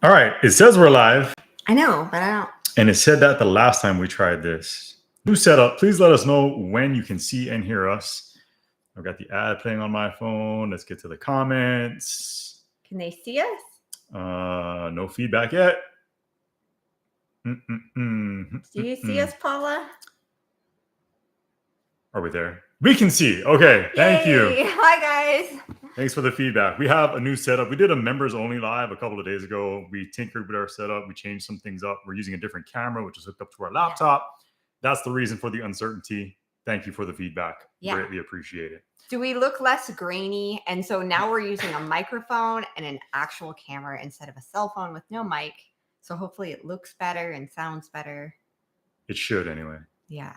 All right. It says we're live. I know, but I don't. And it said that the last time we tried this. New setup. Please let us know when you can see and hear us. I've got the ad playing on my phone. Let's get to the comments. Can they see us? No feedback yet. Do you see us, Paula? Are we there? We can see. Okay. Thank Yay. you. Hi, guys. Thanks for the feedback. We have a new setup. We did a members only live a couple of days ago. We tinkered with our setup. We changed some things up. We're using a different camera, which is hooked up to our laptop. That's the reason for the uncertainty. Thank you for the feedback. Greatly appreciate it. Do we look less grainy? And so now we're using a microphone and an actual camera instead of a cell phone with no mic. So hopefully it looks better and sounds better. It should anyway. Yeah.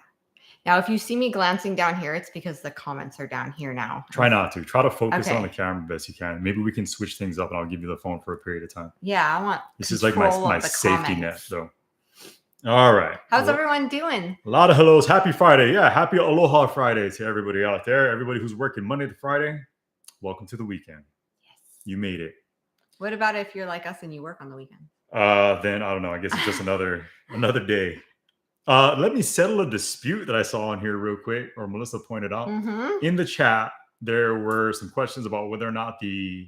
Now, if you see me glancing down here, it's because the comments are down here now. Try not to. Try to focus on the camera best you can. Maybe we can switch things up and I'll give you the phone for a period of time. Yeah, I want this is like my safety net, though. All right. How's everyone doing? A lot of hellos. Happy Friday. Yeah, happy Aloha Friday to everybody out there. Everybody who's working Monday to Friday, welcome to the weekend. Yes. You made it. What about if you're like us and you work on the weekend? Then I don't know. I guess it's just another day. Let me settle a dispute that I saw on here real quick, or Melissa pointed out. In the chat, there were some questions about whether or not the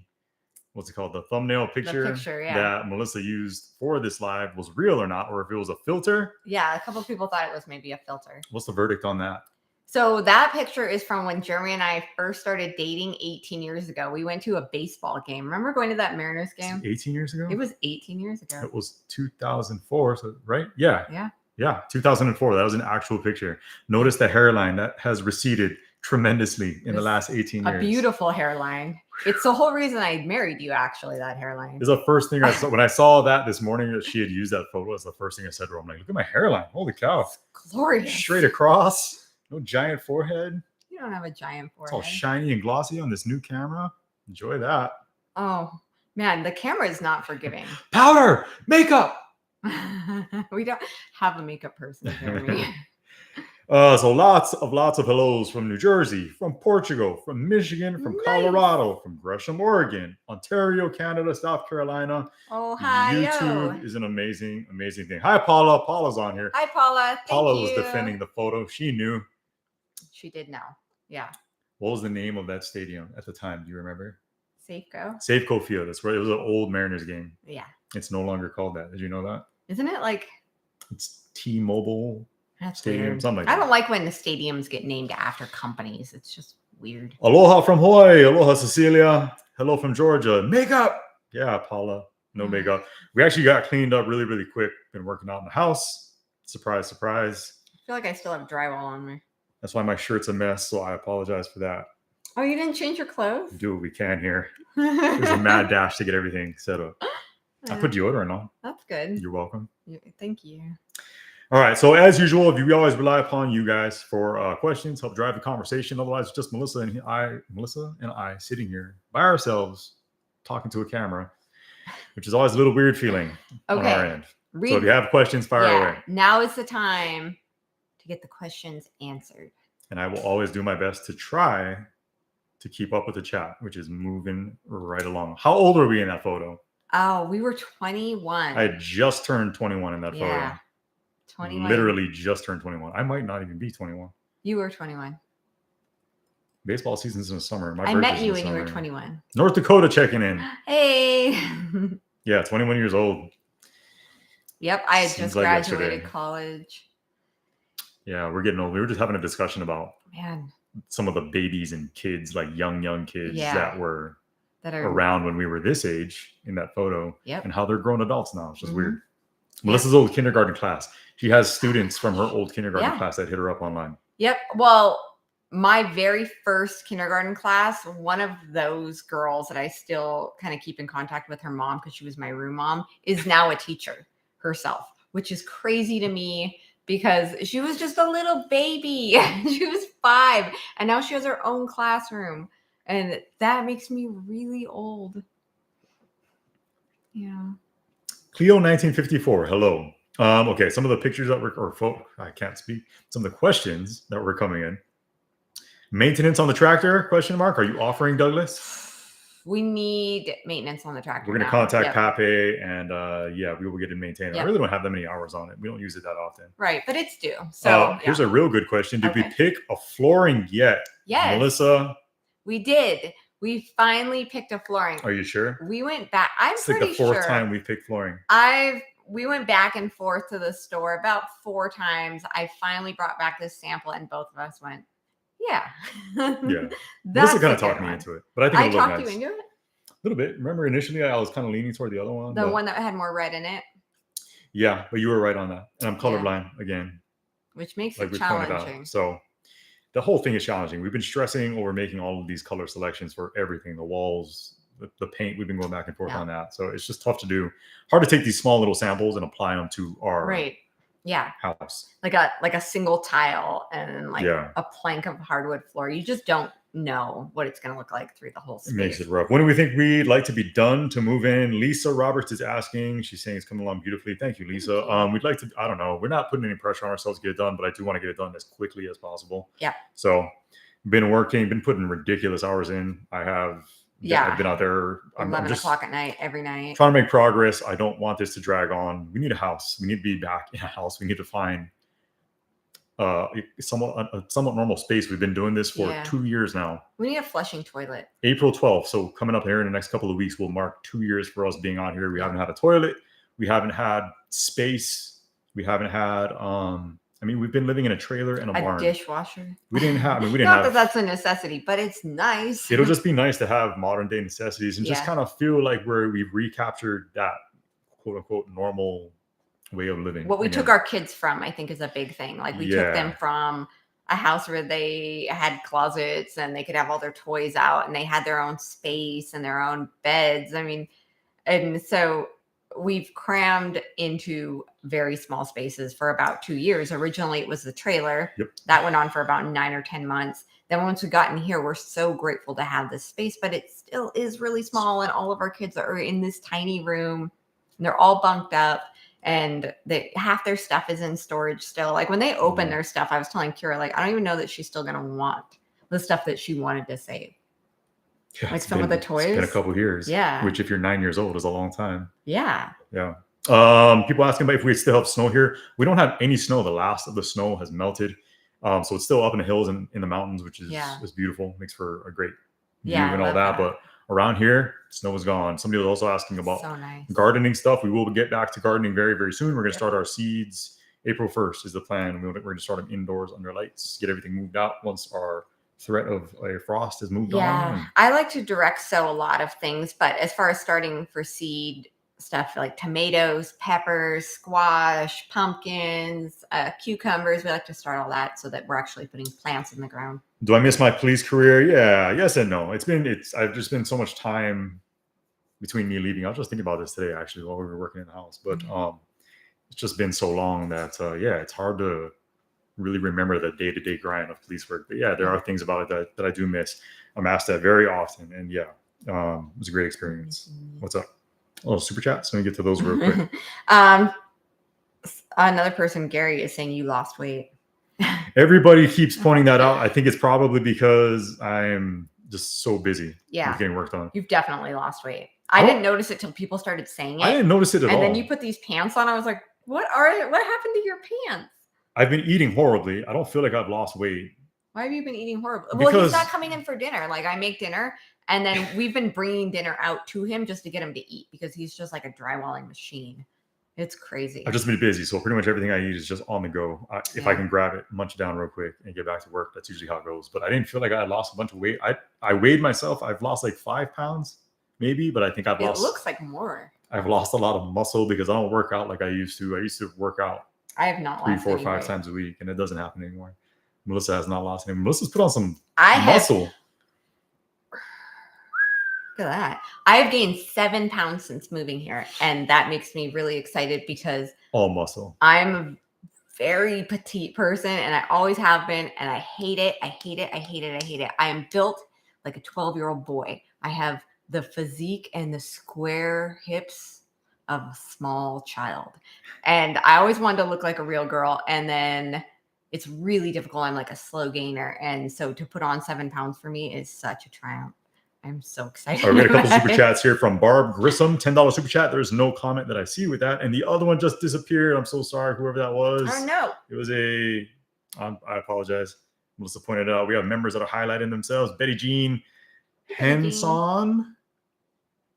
thumbnail picture that Melissa used for this live was real or not, or if it was a filter. Yeah, a couple of people thought it was maybe a filter. What's the verdict on that? So that picture is from when Jeremy and I first started dating 18 years ago. We went to a baseball game. Remember going to that Mariners game? 18 years ago? It was 18 years ago. It was 2004, so right? Yeah, 2004. That was an actual picture. Notice the hairline that has receded tremendously in the last 18 years. A beautiful hairline. It's the whole reason I married you, actually, that hairline. It's the first thing I saw. When I saw that this morning that she had used that photo, it's the first thing I said to her. I'm like, look at my hairline. Holy cow. It's glorious. Straight across. No giant forehead. You don't have a giant forehead. It's all shiny and glossy on this new camera. Enjoy that. Oh, man, the camera is not forgiving. Powder! Makeup! We don't have a makeup person, Jeremy. So lots of hellos from New Jersey, from Portugal, from Michigan, from Colorado, from Gresham, Oregon, Ontario, Canada, South Carolina. Ohio. YouTube is an amazing thing. Hi, Paula. Paula's on here. Hi, Paula. Paula was defending the photo. She knew. She did know. Yeah. What was the name of that stadium at the time? Do you remember? Safeco. Safeco Field. That's where it was an old Mariners game. Yeah. It's no longer called that. Did you know that? Isn't it like? It's T-Mobile Stadium, weird. Something like that. I don't like when the stadiums get named after companies. It's just weird. Aloha from Hawaii. Aloha, Cecilia. Hello from Georgia. Makeup. Yeah, Paula. No makeup. We actually got cleaned up really, really quick. Been working out in the house. Surprise, surprise. I feel like I still have drywall on me. That's why my shirt's a mess, so I apologize for that. Oh, you didn't change your clothes? We do what we can here. There's a mad dash to get everything set up. I put deodorant on. That's good. You're welcome. Thank you. All right. So as usual, we always rely upon you guys for questions, help drive the conversation. Otherwise, it's just Melissa and I sitting here by ourselves talking to a camera, which is always a little weird feeling on our end. So if you have questions, fire away. Now is the time to get the questions answered. And I will always do my best to try to keep up with the chat, which is moving right along. How old are we in that photo? Oh, we were 21. I just turned 21 in that photo. 21. Literally just turned 21. I might not even be 21. You were 21. Baseball season's in the summer. I met you when you were 21. North Dakota checking in. Hey. Yeah, 21 years old. Yep, I had just graduated college. Yeah, we're getting old. We were just having a discussion about some of the babies and kids, like young kids that are around when we were this age in that photo, and how they're grown adults now. It's just weird. Melissa's old kindergarten class. She has students from her old kindergarten class that hit her up online. Yep. Well, my very first kindergarten class, one of those girls that I still kind of keep in contact with, her mom, because she was my room mom, is now a teacher herself, which is crazy to me because she was just a little baby. She was 5, and now she has her own classroom. And that makes me really old. Yeah. Cleo 1954. Hello. Okay. Some of the pictures that I can't speak. Some of the questions that were coming in. Maintenance on the tractor? Question mark. Are you offering, Douglas? We need maintenance on the tractor. We're going to contact Pape and we will get it maintained. I really don't have that many hours on it. We don't use it that often. Right, but it's due. So here's a real good question. Did we pick a flooring yet? Yes. Melissa? We did. We finally picked a flooring. Are you sure? We went back. It's like the fourth time we picked flooring. We went back and forth to the store about 4 times. I finally brought back this sample and both of us went, yeah. Yeah. Melissa kind of talked me into it. But I think it looked nice. I talked you into it? A little bit. Remember initially I was kind of leaning toward the other one. The one that had more red in it? Yeah, but you were right on that. And I'm colorblind again. Which makes it challenging. So the whole thing is challenging. We've been stressing over making all of these color selections for everything. The walls, the paint, we've been going back and forth on that. So it's just tough to do. Hard to take these small little samples and apply them to our house. Like a single tile and like a plank of hardwood floor. You just don't know what it's going to look like through the whole space. It makes it rough. When do we think we'd like to be done to move in? Lisa Roberts is asking. She's saying it's coming along beautifully. Thank you, Lisa. We'd like to, I don't know. We're not putting any pressure on ourselves to get it done, but I do want to get it done as quickly as possible. Yeah. So been putting ridiculous hours in. I've been out there. 11 o'clock at night, every night. Trying to make progress. I don't want this to drag on. We need a house. We need to be back in a house. We need to find a somewhat normal space. We've been doing this for 2 years now. We need a flushing toilet. April 12th. So coming up here in the next couple of weeks, we'll mark 2 years for us being out here. We haven't had a toilet. We haven't had space. We haven't had, we've been living in a trailer and a barn. Dishwasher. We didn't have. Not that that's a necessity, but it's nice. It'll just be nice to have modern day necessities and just kind of feel like we've recaptured that quote unquote normal way of living. What we took our kids from, I think, is a big thing. Like we took them from a house where they had closets and they could have all their toys out and they had their own space and their own beds. And so we've crammed into very small spaces for about 2 years. Originally, it was the trailer. Yep. That went on for about 9 or 10 months. Then once we got in here, we're so grateful to have this space, but it still is really small. And all of our kids are in this tiny room and they're all bunked up. And half their stuff is in storage still. Like when they open their stuff, I was telling Kira, like, I don't even know that she's still going to want the stuff that she wanted to save. Yeah, like some of the toys. It's been a couple of years. Yeah. Which if you're 9 years old is a long time. Yeah. Yeah. People asking about if we still have snow here. We don't have any snow. The last of the snow has melted. So it's still up in the hills and in the mountains, which is beautiful. Makes for a great view and all that. But around here, snow is gone. Somebody was also asking about gardening stuff. We will get back to gardening very, very soon. We're going to start our seeds. April 1st is the plan. We're going to start them indoors under lights, get everything moved out once our threat of a frost is moved on. Yeah, I like to direct sow a lot of things, but as far as starting for seed stuff like tomatoes, peppers, squash, pumpkins, cucumbers, we like to start all that so that we're actually putting plants in the ground. Do I miss my police career? Yeah, yes and no. I've just been so much time between me leaving. I was just thinking about this today actually while we were working in the house, but it's just been so long that it's hard to really remember the day-to-day grind of police work. But there are things about it that I do miss. I'm asked that very often, and it was a great experience. What's up? Oh, super chats. Let me get to those real quick. Another person, Gary, is saying you lost weight. Everybody keeps pointing that out. I think it's probably because I'm just so busy with getting work done. You've definitely lost weight. I didn't notice it till people started saying it. I didn't notice it at all. And then you put these pants on. I was like, what happened to your pants? I've been eating horribly. I don't feel like I've lost weight. Why have you been eating horribly? Well, he's not coming in for dinner. Like I make dinner and then we've been bringing dinner out to him just to get him to eat because he's just like a drywalling machine. It's crazy. I've just been busy. So pretty much everything I eat is just on the go. If I can grab it, munch it down real quick and get back to work, that's usually how it goes. But I didn't feel like I had lost a bunch of weight. I weighed myself. I've lost like 5 pounds maybe, but I think It looks like more. I've lost a lot of muscle because I don't work out like I used to. I used to work out. I have not 3, 4, 5 times a week, and it doesn't happen anymore. Melissa has not lost any. Melissa's put on some muscle. Look at that. I have gained 7 pounds since moving here, and that makes me really excited because all muscle. I'm a very petite person, and I always have been, and I hate it. I hate it. I hate it. I hate it. I am built like a 12-year-old boy. I have the physique and the square hips of a small child. And I always wanted to look like a real girl. And then it's really difficult. I'm like a slow gainer. And so to put on 7 pounds for me is such a triumph. I'm so excited. All right, we got a couple super chats here from Barb Grissom, $10 super chat. There's no comment that I see with that. And the other one just disappeared. I'm so sorry, whoever that was. Oh, no. It was I apologize. Melissa pointed out we have members that are highlighting themselves. Betty Jean Henson.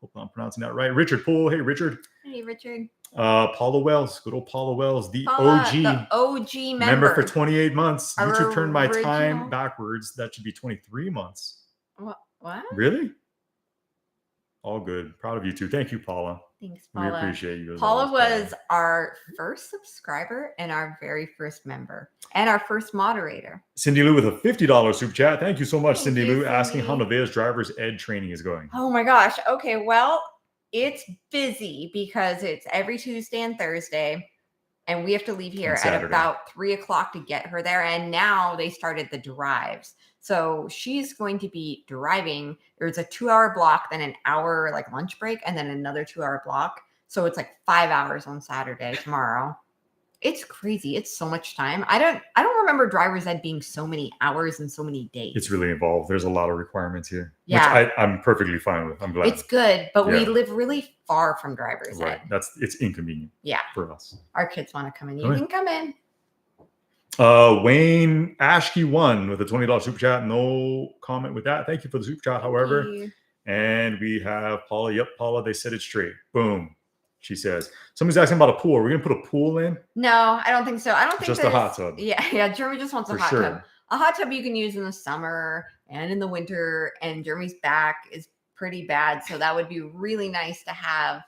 Hope I'm pronouncing that right. Richard Poole. Hey, Richard. Hey, Richard. Paula Wells. Good old Paula Wells. The OG member for 28 months. Our YouTube turned my original- time backwards. That should be 23 months. What? Really? All good. Proud of you too. Thank you, Paula. Thanks, Paula. We appreciate you. Paula was our first subscriber and our very first member and our first moderator. Cindy Lou with a $50 super chat. Thank you so much, Thank Cindy you, Lou, Cindy. asking how Nevaeh's driver's ed training is going. Oh my gosh. Okay, well, it's busy because it's every Tuesday and Thursday. And we have to leave here at about 3 o'clock to get her there. And now they started the drives. So she's going to be driving. There's a 2-hour block, then an hour like lunch break, and then another 2-hour block. So it's like 5 hours on Saturday tomorrow. It's crazy. It's so much time. I don't remember driver's ed being so many hours and so many days. It's really involved. There's a lot of requirements here. Yeah. Which I'm perfectly fine with. I'm glad. It's good, but we live really far from driver's right. ed. It's inconvenient. Yeah. For us. Our kids want to come in. You can come in. Wayne Ashkey won with a $20 super chat. No comment with that. Thank you for the super chat, however. And we have Paula. Yep, Paula, they said it straight. Boom. She says, somebody's asking about a pool. Are we going to put a pool in? No, I don't think so. I don't think just a hot tub. Yeah. Jeremy just wants a hot tub. A hot tub you can use in the summer and in the winter. And Jeremy's back is pretty bad. So that would be really nice to have.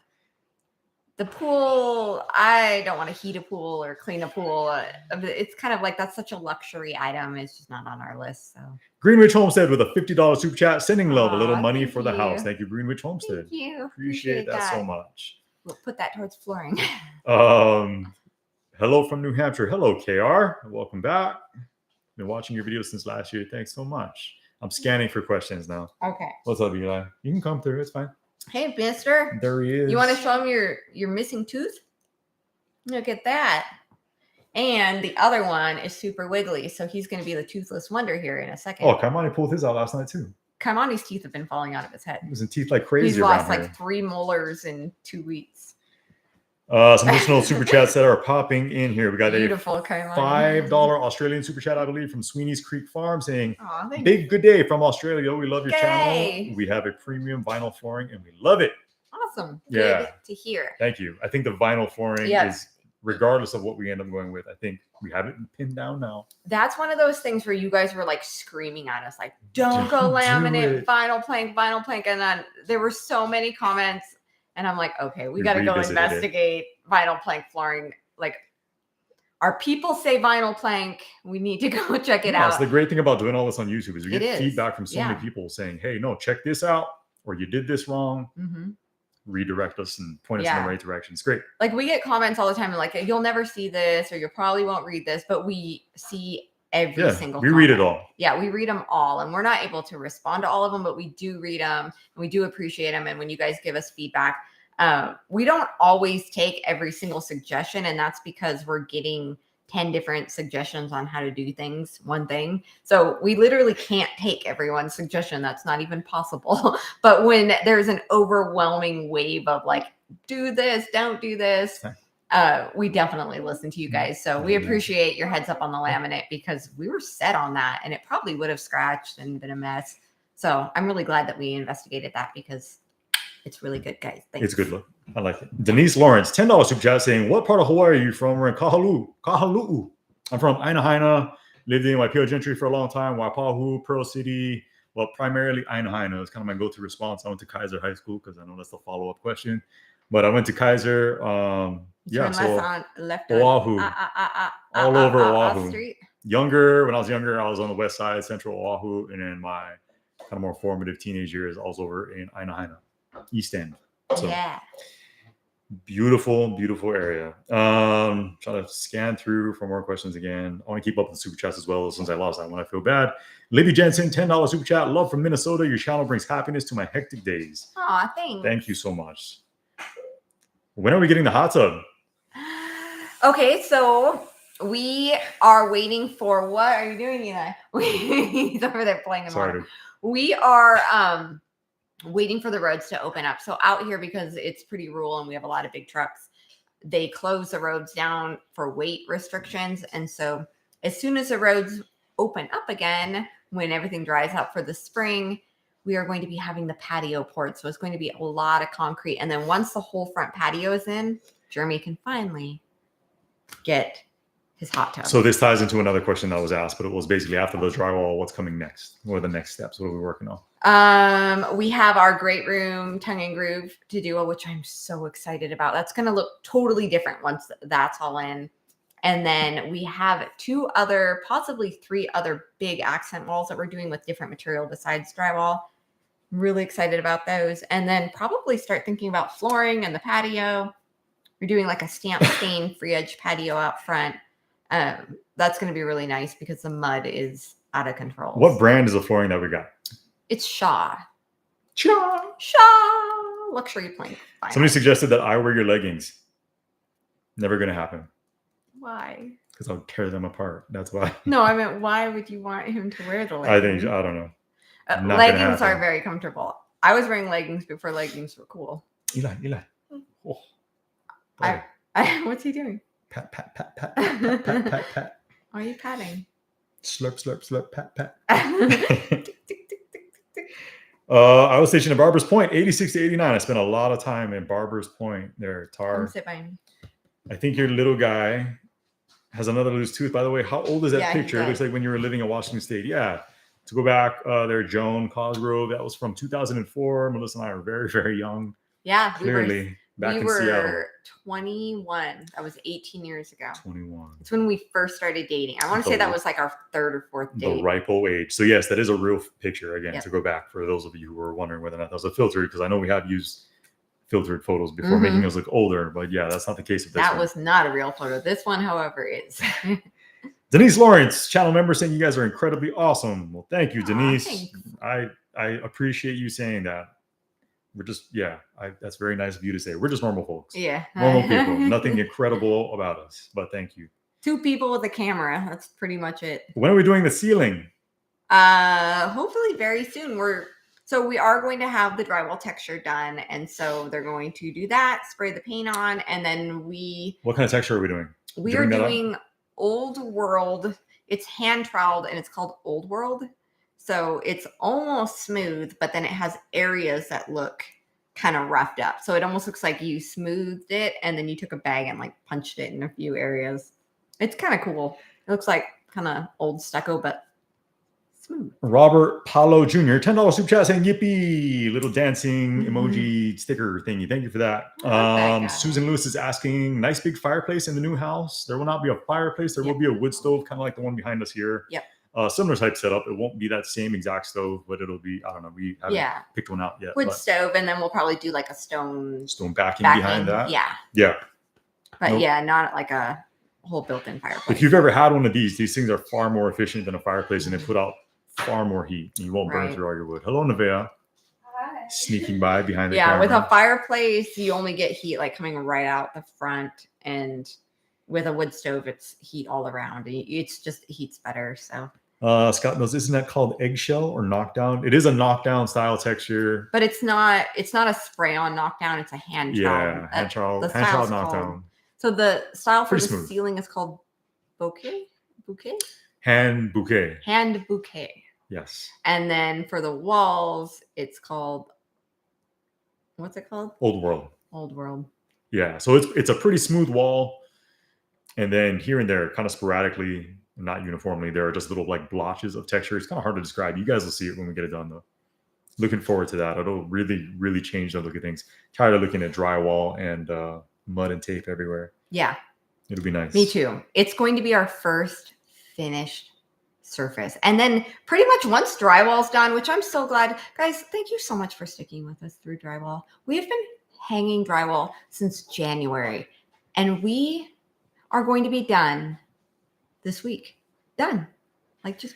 The pool, I don't want to heat a pool or clean a pool. It's kind of like that's such a luxury item. It's just not on our list. So Greenwich Homestead with a $50 super chat, sending love, a little money for the house. Thank you, Greenwich Homestead. Thank you. Appreciate that so much. We'll put that towards flooring. Hello from New Hampshire. Hello, KR. Welcome back. Been watching your videos since last year. Thanks so much. I'm scanning for questions now. Okay. What's up, Eli? You can come through. It's fine. Hey, mister. There he is. You want to show him your missing tooth? Look at that. And the other one is super wiggly. So he's going to be the toothless wonder here in a second. Oh, Kaimani pulled his out last night too. Kaimani's teeth have been falling out of his head. Losing teeth like crazy. He's lost like 3 molars in 2 weeks. Some additional super chats that are popping in here. We got beautiful a $5 Australian super chat, I believe, from Sweeney's Creek Farm saying, "Big good day from Australia. We love your channel. We have a premium vinyl flooring and we love it." Awesome. Yeah. Good to hear. Thank you. I think the vinyl flooring is, regardless of what we end up going with, I think we have it pinned down now. That's one of those things where you guys were like screaming at us, like, don't go laminate, vinyl plank. And then there were so many comments. And I'm like, okay, we got to go investigate vinyl plank flooring. Like, our people say vinyl plank. We need to go check it out. That's the great thing about doing all this on YouTube is we get feedback from so many people saying, hey, no, check this out. Or you did this wrong. Mm-hmm. Redirect us and point us in the right direction. It's great. Like, we get comments all the time like, you'll never see this or you probably won't read this. But we see every single comment. Read it all. Yeah, we read them all. And we're not able to respond to all of them, but we do read them. And we do appreciate them. And when you guys give us feedback, we don't always take every single suggestion. And that's because we're getting 10 different suggestions on how to do one thing. So we literally can't take everyone's suggestion. That's not even possible. But when there's an overwhelming wave of like, do this, don't do this, we definitely listen to you guys. So we appreciate your heads up on the laminate because we were set on that and it probably would have scratched and been a mess. So I'm really glad that we investigated that because it's really good, guys. Thanks. It's a good look. I like it. Denise Lawrence, $10 super chat saying, what part of Hawaii are you from? We're in Kahalu'u. I'm from Ainahaina. Lived in Waipio Gentry for a long time. Waipahu, Pearl City. Well, primarily Ainahaina. It's kind of my go-to response. I went to Kaiser High School because I know that's the follow-up question. But I went to Kaiser. So left Oahu. All over Oahu. Street. When I was younger, I was on the west side, central Oahu. And in my kind of more formative teenage years, I was over in Ainahaina. East End. So beautiful area. Trying to scan through for more questions again. I want to keep up with the super chats as well since I lost that one. I feel bad. Libby Jensen, $10 super chat. Love from Minnesota. Your channel brings happiness to my hectic days. Aw, thanks. Thank you so much. When are we getting the hot tub? Okay, so we are waiting for what are you doing, Eli? He's over there playing. We are waiting for the roads to open up. So out here, because it's pretty rural and we have a lot of big trucks, they close the roads down for weight restrictions. And so as soon as the roads open up again, when everything dries out for the spring, we are going to be having the patio poured. So it's going to be a lot of concrete. And then once the whole front patio is in, Jeremy can finally get his hot tub. So this ties into another question that was asked, but it was basically after the drywall, what's coming next? What are the next steps? What are we working on? We have our great room tongue and groove to do, which I'm so excited about. That's going to look totally different once that's all in. And then we have 2 other, possibly 3 other big accent walls that we're doing with different material besides drywall. Really excited about those. And then probably start thinking about flooring and the patio. We're doing like a stamp stain free edge patio out front. That's going to be really nice because the mud is out of control. What brand is the flooring that we got? It's Shaw. Shaw. Luxury plank. Somebody suggested that I wear your leggings. Never going to happen. Why? Because I'll tear them apart. That's why. No, I meant why would you want him to wear the leggings? I don't know. Leggings are very comfortable. I was wearing leggings before leggings were cool. Eli. Oh. What's he doing? Pat, pat, pat, pat, pat, pat, pat, pat. Why are you patting? Slurp, slurp, slurp, pat, pat. Tick, tick, tick, tick, tick. I was stationed at Barbers Point, 86 to 89. I spent a lot of time in Barbers Point there, Tar. Come sit by me. I think your little guy has another loose tooth. By the way, how old is that picture? It looks like when you were living in Washington State. Yeah. To go back there, Joan Cosgrove, that was from 2004. Melissa and I were very, very young. Yeah. Clearly, back in Seattle. We were 21. That was 18 years ago. 21. It's when we first started dating. I want to say that was like our 3rd or 4th date. The ripe old age. So yes, that is a real picture again, to go back for those of you who were wondering whether or not that was a filtered, because I know we have used filtered photos before making us look older, but yeah, that's not the case with this one. That was not a real photo. This one, however, is. Denise Lawrence, channel member, saying you guys are incredibly awesome. Well, thank you, Denise. Thanks. I appreciate you saying that. We're just, that's very nice of you to say. We're just normal folks. Yeah. Normal people. Nothing incredible about us, but thank you. 2 people with a camera. That's pretty much it. When are we doing the ceiling? Hopefully very soon. We are going to have the drywall texture done. And so they're going to do that, spray the paint on, and then what kind of texture are we doing? We are doing Old World. It's hand troweled and it's called Old World. So it's almost smooth, but then it has areas that look kind of roughed up. So it almost looks like you smoothed it and then you took a bag and like punched it in a few areas. It's kind of cool. It looks like kind of old stucco, but smooth. Robert Paulo Jr., $10 super chat saying yippee, little dancing emoji sticker thingy. Thank you for that. Susan Lewis is asking, nice big fireplace in the new house. There will not be a fireplace. There will be a wood stove, kind of like the one behind us here. Yep. Similar type setup. It won't be that same exact stove, but it'll be, I don't know. We haven't picked one out yet. Wood stove, and then we'll probably do like a stone backing behind that. Yeah. Yeah. But not like a whole built-in fireplace. If you've ever had one of these things are far more efficient than a fireplace, and they put out far more heat. And you won't burn through all your wood. Hello, Nevaeh. Hi. Sneaking by behind the camera. With a fireplace, you only get heat like coming right out the front, and with a wood stove, it's heat all around. It's just heats better. So. Scott knows, isn't that called eggshell or knockdown? It is a knockdown style texture, but it's not a spray on knockdown. It's a hand trowel. Yeah, hand trowel knockdown. So the style for the ceiling is called bouquet. Hand bouquet. Yes. And then for the walls, it's called, what's it called? Old World. Yeah. So it's a pretty smooth wall, and then here and there, kind of sporadically, not uniformly, there are just little like blotches of texture. It's kind of hard to describe. You guys will see it when we get it done, though. Looking forward to that. It'll really, really change the look of things. Tired of looking at drywall and mud and tape everywhere. Yeah. It'll be nice. Me too. It's going to be our first finished surface. And then pretty much once drywall's done, which I'm so glad. Guys, thank you so much for sticking with us through drywall. We've been hanging drywall since January, and we are going to be done this week. Done. Like just.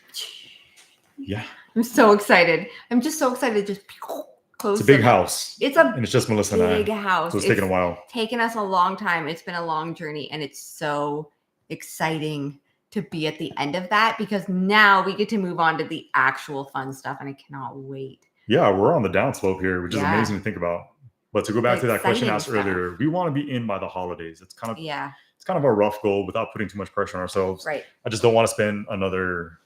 Yeah. I'm so excited. I'm just so excited to just close. It's a big house. And it's just Melissa and I. Big house. So it's taken a while. Taken us a long time. It's been a long journey, and it's so exciting to be at the end of that, because now we get to move on to the actual fun stuff, and I cannot wait. Yeah, we're on the downslope here, which is Yeah. amazing to think about. But to go back to that question Exciting asked stuff. earlier, we want to be in by the holidays. It's kind of a rough goal without putting too much pressure on ourselves. Right. I just don't want to spend another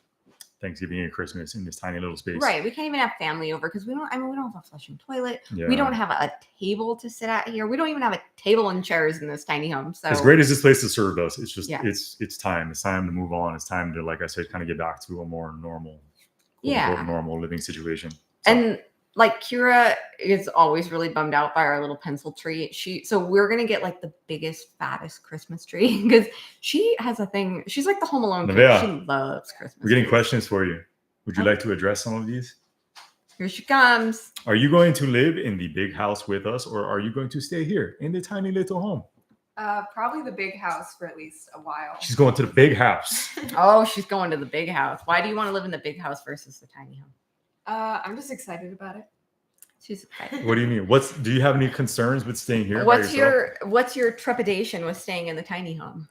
Thanksgiving and Christmas in this tiny little space. Right. We can't even have family over because we don't have a flushing toilet. Yeah. We don't have a table to sit at here. We don't even have a table and chairs in this tiny home. So as great as this place has served us, it's just it's time. It's time to move on. It's time to, like I said, kind of get back to a more normal, normal living situation. So. And like Kira is always really bummed out by our little pencil tree. So we're gonna get like the biggest, fattest Christmas tree because she has a thing. She's like the Home Alone kid. She loves Christmas. We're getting questions for you. Would you like to address some of these? Here she comes. Are you going to live in the big house with us, or are you going to stay here in the tiny little home? Probably the big house for at least a while. She's going to the big house. Oh, she's going to the big house. Why do you want to live in the big house versus the tiny home? I'm just excited about it. She's excited. What do you mean? Do you have any concerns with staying here? What's your trepidation with staying in the tiny home?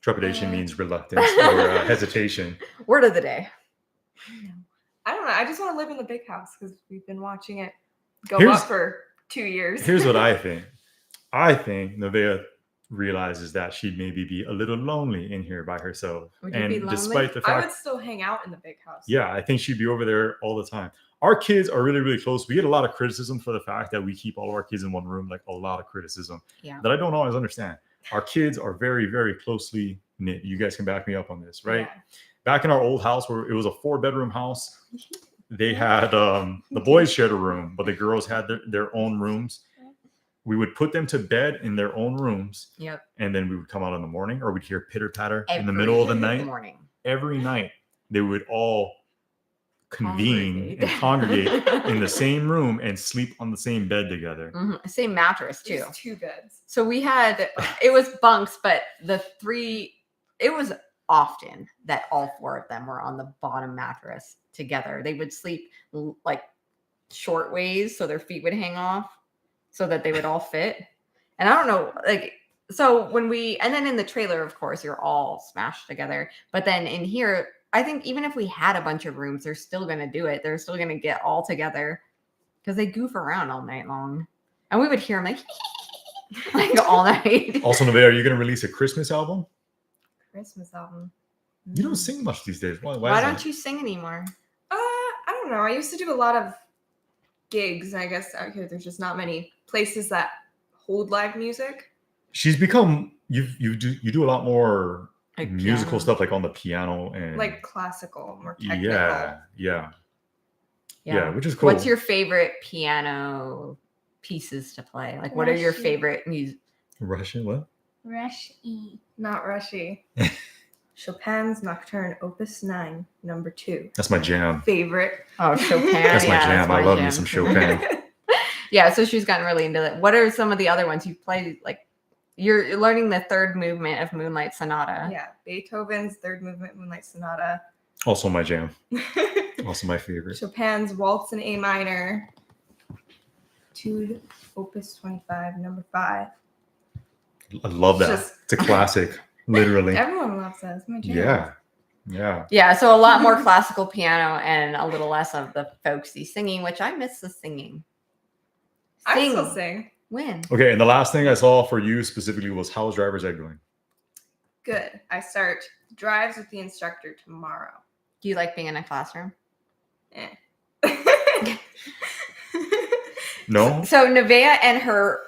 Trepidation means reluctance or hesitation. Word of the day. I don't know. I just want to live in the big house because we've been watching it go up for 2 years. Here's what I think. I think Nevaeh realizes that she'd maybe be a little lonely in here by herself. Would you be lonely? Despite the fact, I would still hang out in the big house. Yeah, I think she'd be over there all the time. Our kids are really, really close. We get a lot of criticism for the fact that we keep all of our kids in one room, like a lot of criticism that I don't always understand. Our kids are very, very closely knit. You guys can back me up on this, right? Yeah. Back in our old house where it was a 4-bedroom house, they had the boys shared a room, but the girls had their own rooms. We would put them to bed in their own rooms. Yep. And then we would come out in the morning, or we'd hear pitter patter in the middle of the night. Every night they would all convene and congregate in the same room and sleep on the same bed together. Mm-hmm. Same mattress too. There's 2 beds. So we had, it was bunks, but it was often that all 4 of them were on the bottom mattress together. They would sleep like short ways so their feet would hang off so that they would all fit. And I don't know, like, so and then in the trailer, of course, you're all smashed together. But then in here, I think even if we had a bunch of rooms, they're still going to do it. They're still going to get all together because they goof around all night long. And we would hear them like all night. Also, Nevaeh, are you going to release a Christmas album? Christmas album. You don't sing much these days. Why don't you sing anymore? I don't know. I used to do a lot of gigs. I guess out here there's just not many places that hold live music. She's become you do a lot more like musical piano stuff, like on the piano and like classical, more technical. Yeah, which is cool. What's your favorite piano pieces to play? Like, what are your favorite music? Russian what? Rushy, not Rushy. Chopin's Nocturne, Opus 9, number 2. That's my jam. Favorite. Oh, Chopin. That's my jam. I love me some Chopin. Yeah, so she's gotten really into it. What are some of the other ones you've played? Like, you're learning the 3rd movement of Moonlight Sonata. Yeah, Beethoven's 3rd movement, Moonlight Sonata. Also my jam. Also my favorite. Chopin's Waltz in A minor, Etude, Opus 25, number 5. I love that. It's a classic, literally. Everyone loves that. It's my jam. Yeah, so a lot more classical piano and a little less of the folksy singing, which I miss the singing. I still sing. When? Okay, and the last thing I saw for you specifically was how's driver's ed going? Good. I start drives with the instructor tomorrow. Do you like being in a classroom? No? So Nevaeh and her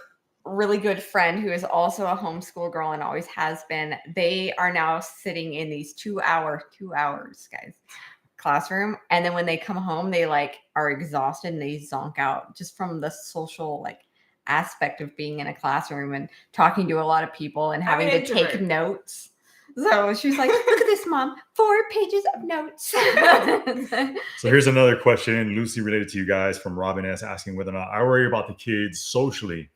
really good friend, who is also a homeschool girl and always has been, they are now sitting in these 2 hours, guys, classroom. And then when they come home, they like are exhausted and they zonk out just from the social aspect of being in a classroom and talking to a lot of people and having to take notes. So she's like, look at this, Mom, 4 pages of notes. So here's another question, loosely related to you guys, from Robin S. asking whether or not I worry about the kids socially.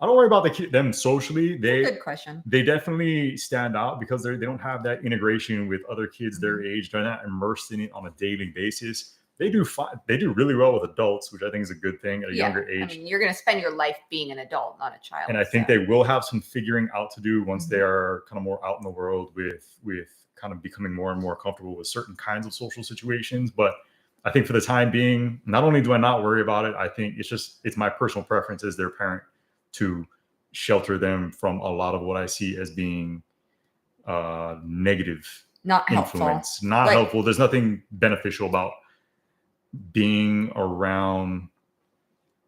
I don't worry about them socially. Good question. They definitely stand out because they don't have that integration with other kids their age. They're not immersed in it on a daily basis. They do really well with adults, which I think is a good thing at a younger age. I mean, you're going to spend your life being an adult, not a child. And I think they will have some figuring out to do once they are kind of more out in the world with kind of becoming more and more comfortable with certain kinds of social situations. But I think for the time being, not only do I not worry about it, I think it's my personal preference as their parent to shelter them from a lot of what I see as being negative Not influence, helpful. not Like- helpful. There's nothing beneficial about being around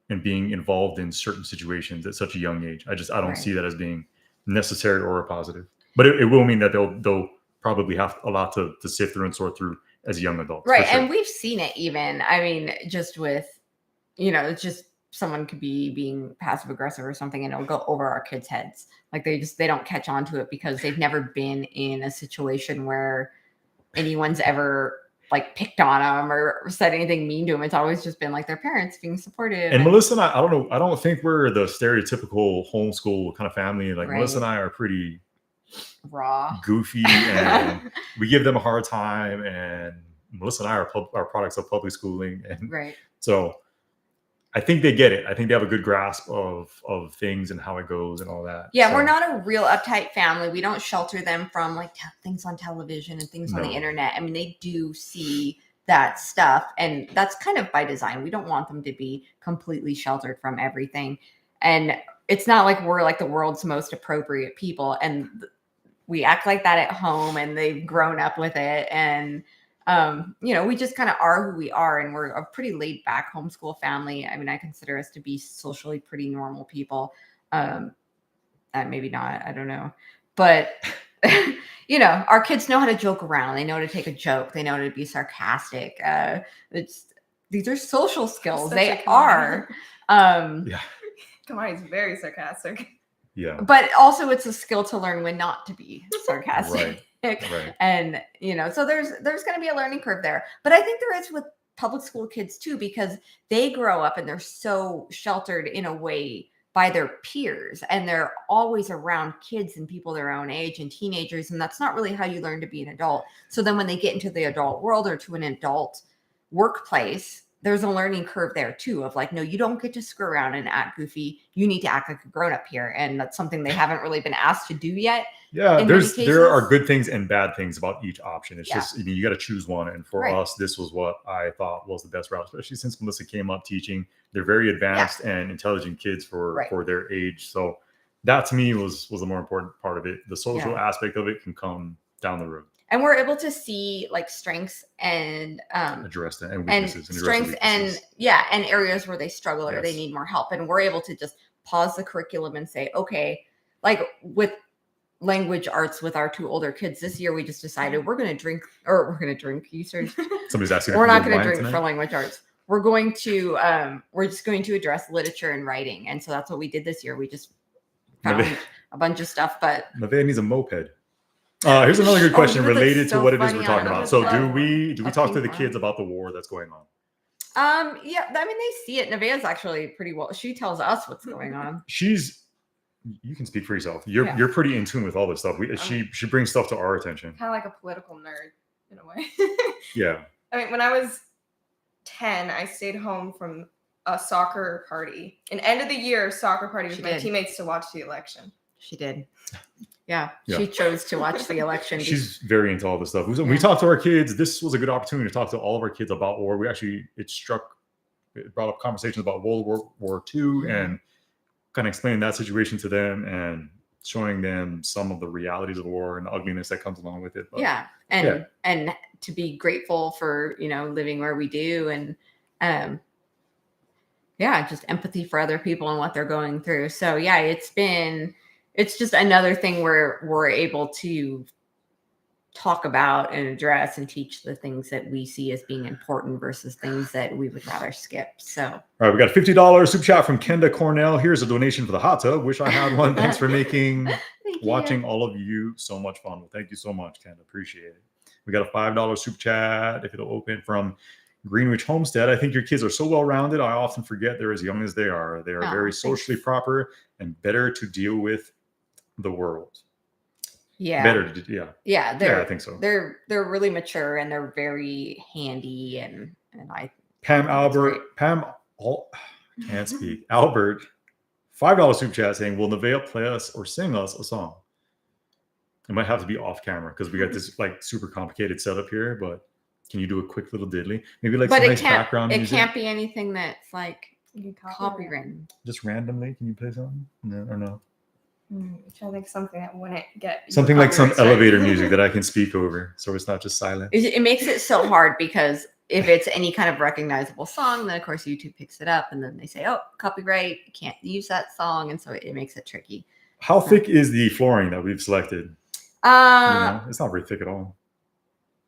and being involved in certain situations at such a young age. I don't Right. see that as being necessary or a positive. But it will mean that they'll probably have a lot to sift through and sort through as young adults. Right. For sure. And we've seen it even. I mean, just with, it's just someone could be being passive aggressive or something and it'll go over our kids' heads. Like they don't catch on to it because they've never been in a situation where anyone's ever like picked on them or said anything mean to them. It's always just been like their parents being supportive. And Melissa and I don't know. I don't think we're the stereotypical homeschool kind of family. Like Melissa and I are pretty raw, goofy, and we give them a hard time. And Melissa and I are products of public schooling, and right. So I think they get it. I think they have a good grasp of things and how it goes and all that. Yeah, so, we're not a real uptight family. We don't shelter them from like things on television and things on the internet. I mean, they do see that stuff, and that's kind of by design. We don't want them to be completely sheltered from everything. And it's not like we're like the world's most appropriate people, and we act like that at home, and they've grown up with it. And we just kind of are who we are, and we're a pretty laid back homeschool family. I mean, I consider us to be socially pretty normal people. Maybe not, I don't know. But, our kids know how to joke around. They know how to take a joke. They know how to be sarcastic. These are social skills. They are. Yeah. Kamani's very sarcastic. Yeah. But also it's a skill to learn when not to be sarcastic. Right. And, so there's going to be a learning curve there. But I think there is with public school kids too, because they grow up and they're so sheltered in a way by their peers, and they're always around kids and people their own age and teenagers. And that's not really how you learn to be an adult. So then when they get into the adult world or to an adult workplace, there's a learning curve there too of like, no, you don't get to screw around and act goofy. You need to act like a grown up here. And that's something they haven't really been asked to do yet. Yeah, there are good things and bad things about each option. It's just, you got to choose one. And for us, this was what I thought was the best route, especially since Melissa came up teaching. They're very advanced and intelligent kids for their age. So that to me was the more important part of it. The social aspect of it can come down the road. And we're able to see like strengths and address that, and weaknesses, and strengths and areas where they struggle or they need more help. And we're able to just pause the curriculum and say, okay, like with language arts with our two older kids this year, we just decided we're going to drink. You started. Somebody's asking. We're not going to drink tonight for language arts. We're going to we're just going to address literature and writing, and so that's what we did this year. We just found a bunch of stuff, but Nevaeh needs a moped. Here's another good question related to what it is we're talking about. So do we talk to the kids about the war that's going on? Yeah, I mean, they see it. Nevaeh's actually pretty well. She tells us what's going on. You can speak for yourself. You're pretty in tune with all this stuff. She brings stuff to our attention. Kind of like a political nerd in a way. Yeah. I mean, when I was 10, I stayed home from a soccer party, an end of the year soccer party with my teammates to watch the election. She did. Yeah, she chose to watch the election. She's very into all this stuff. When we talked to our kids, this was a good opportunity to talk to all of our kids about war. It brought up conversations about World War II and kind of explaining that situation to them and showing them some of the realities of war and the ugliness that comes along with it. But, and to be grateful for, living where we do, and just empathy for other people and what they're going through. So it's just another thing where we're able to talk about and address and teach the things that we see as being important versus things that we would rather skip. So, all right, we got a $50 super chat from Kenda Cornell. Here's a donation for the hot tub. Wish I had one. Thanks for watching all of you so much fun. Well, thank you so much, Kenda. Appreciate it. We got a $5 super chat, if it'll open, from Greenwich Homestead. I think your kids are so well-rounded. I often forget they're as young as they are. They are very socially proper and better to deal with the world. Yeah. Better. Yeah. I think so. They're really mature and they're very handy and Pam can't speak. Albert, $5 super chat saying, will Nevaeh play us or sing us a song? It might have to be off camera because we got this like super complicated setup here, but Can you do a quick little diddly? Maybe like But some it nice can't. background It music. can't be anything that's like You can copywritten. Just randomly, can you play something? No, or no? I'm trying to think of something that wouldn't get you Something like some copyright strike. elevator music that I can speak over, so it's not just silent. It makes it so hard because if it's any kind of recognizable song, then of course YouTube picks it up and then they say, "Oh, copyright, you can't use that song," and so it makes it tricky. How thick is the flooring that we've selected? It's not very thick at all.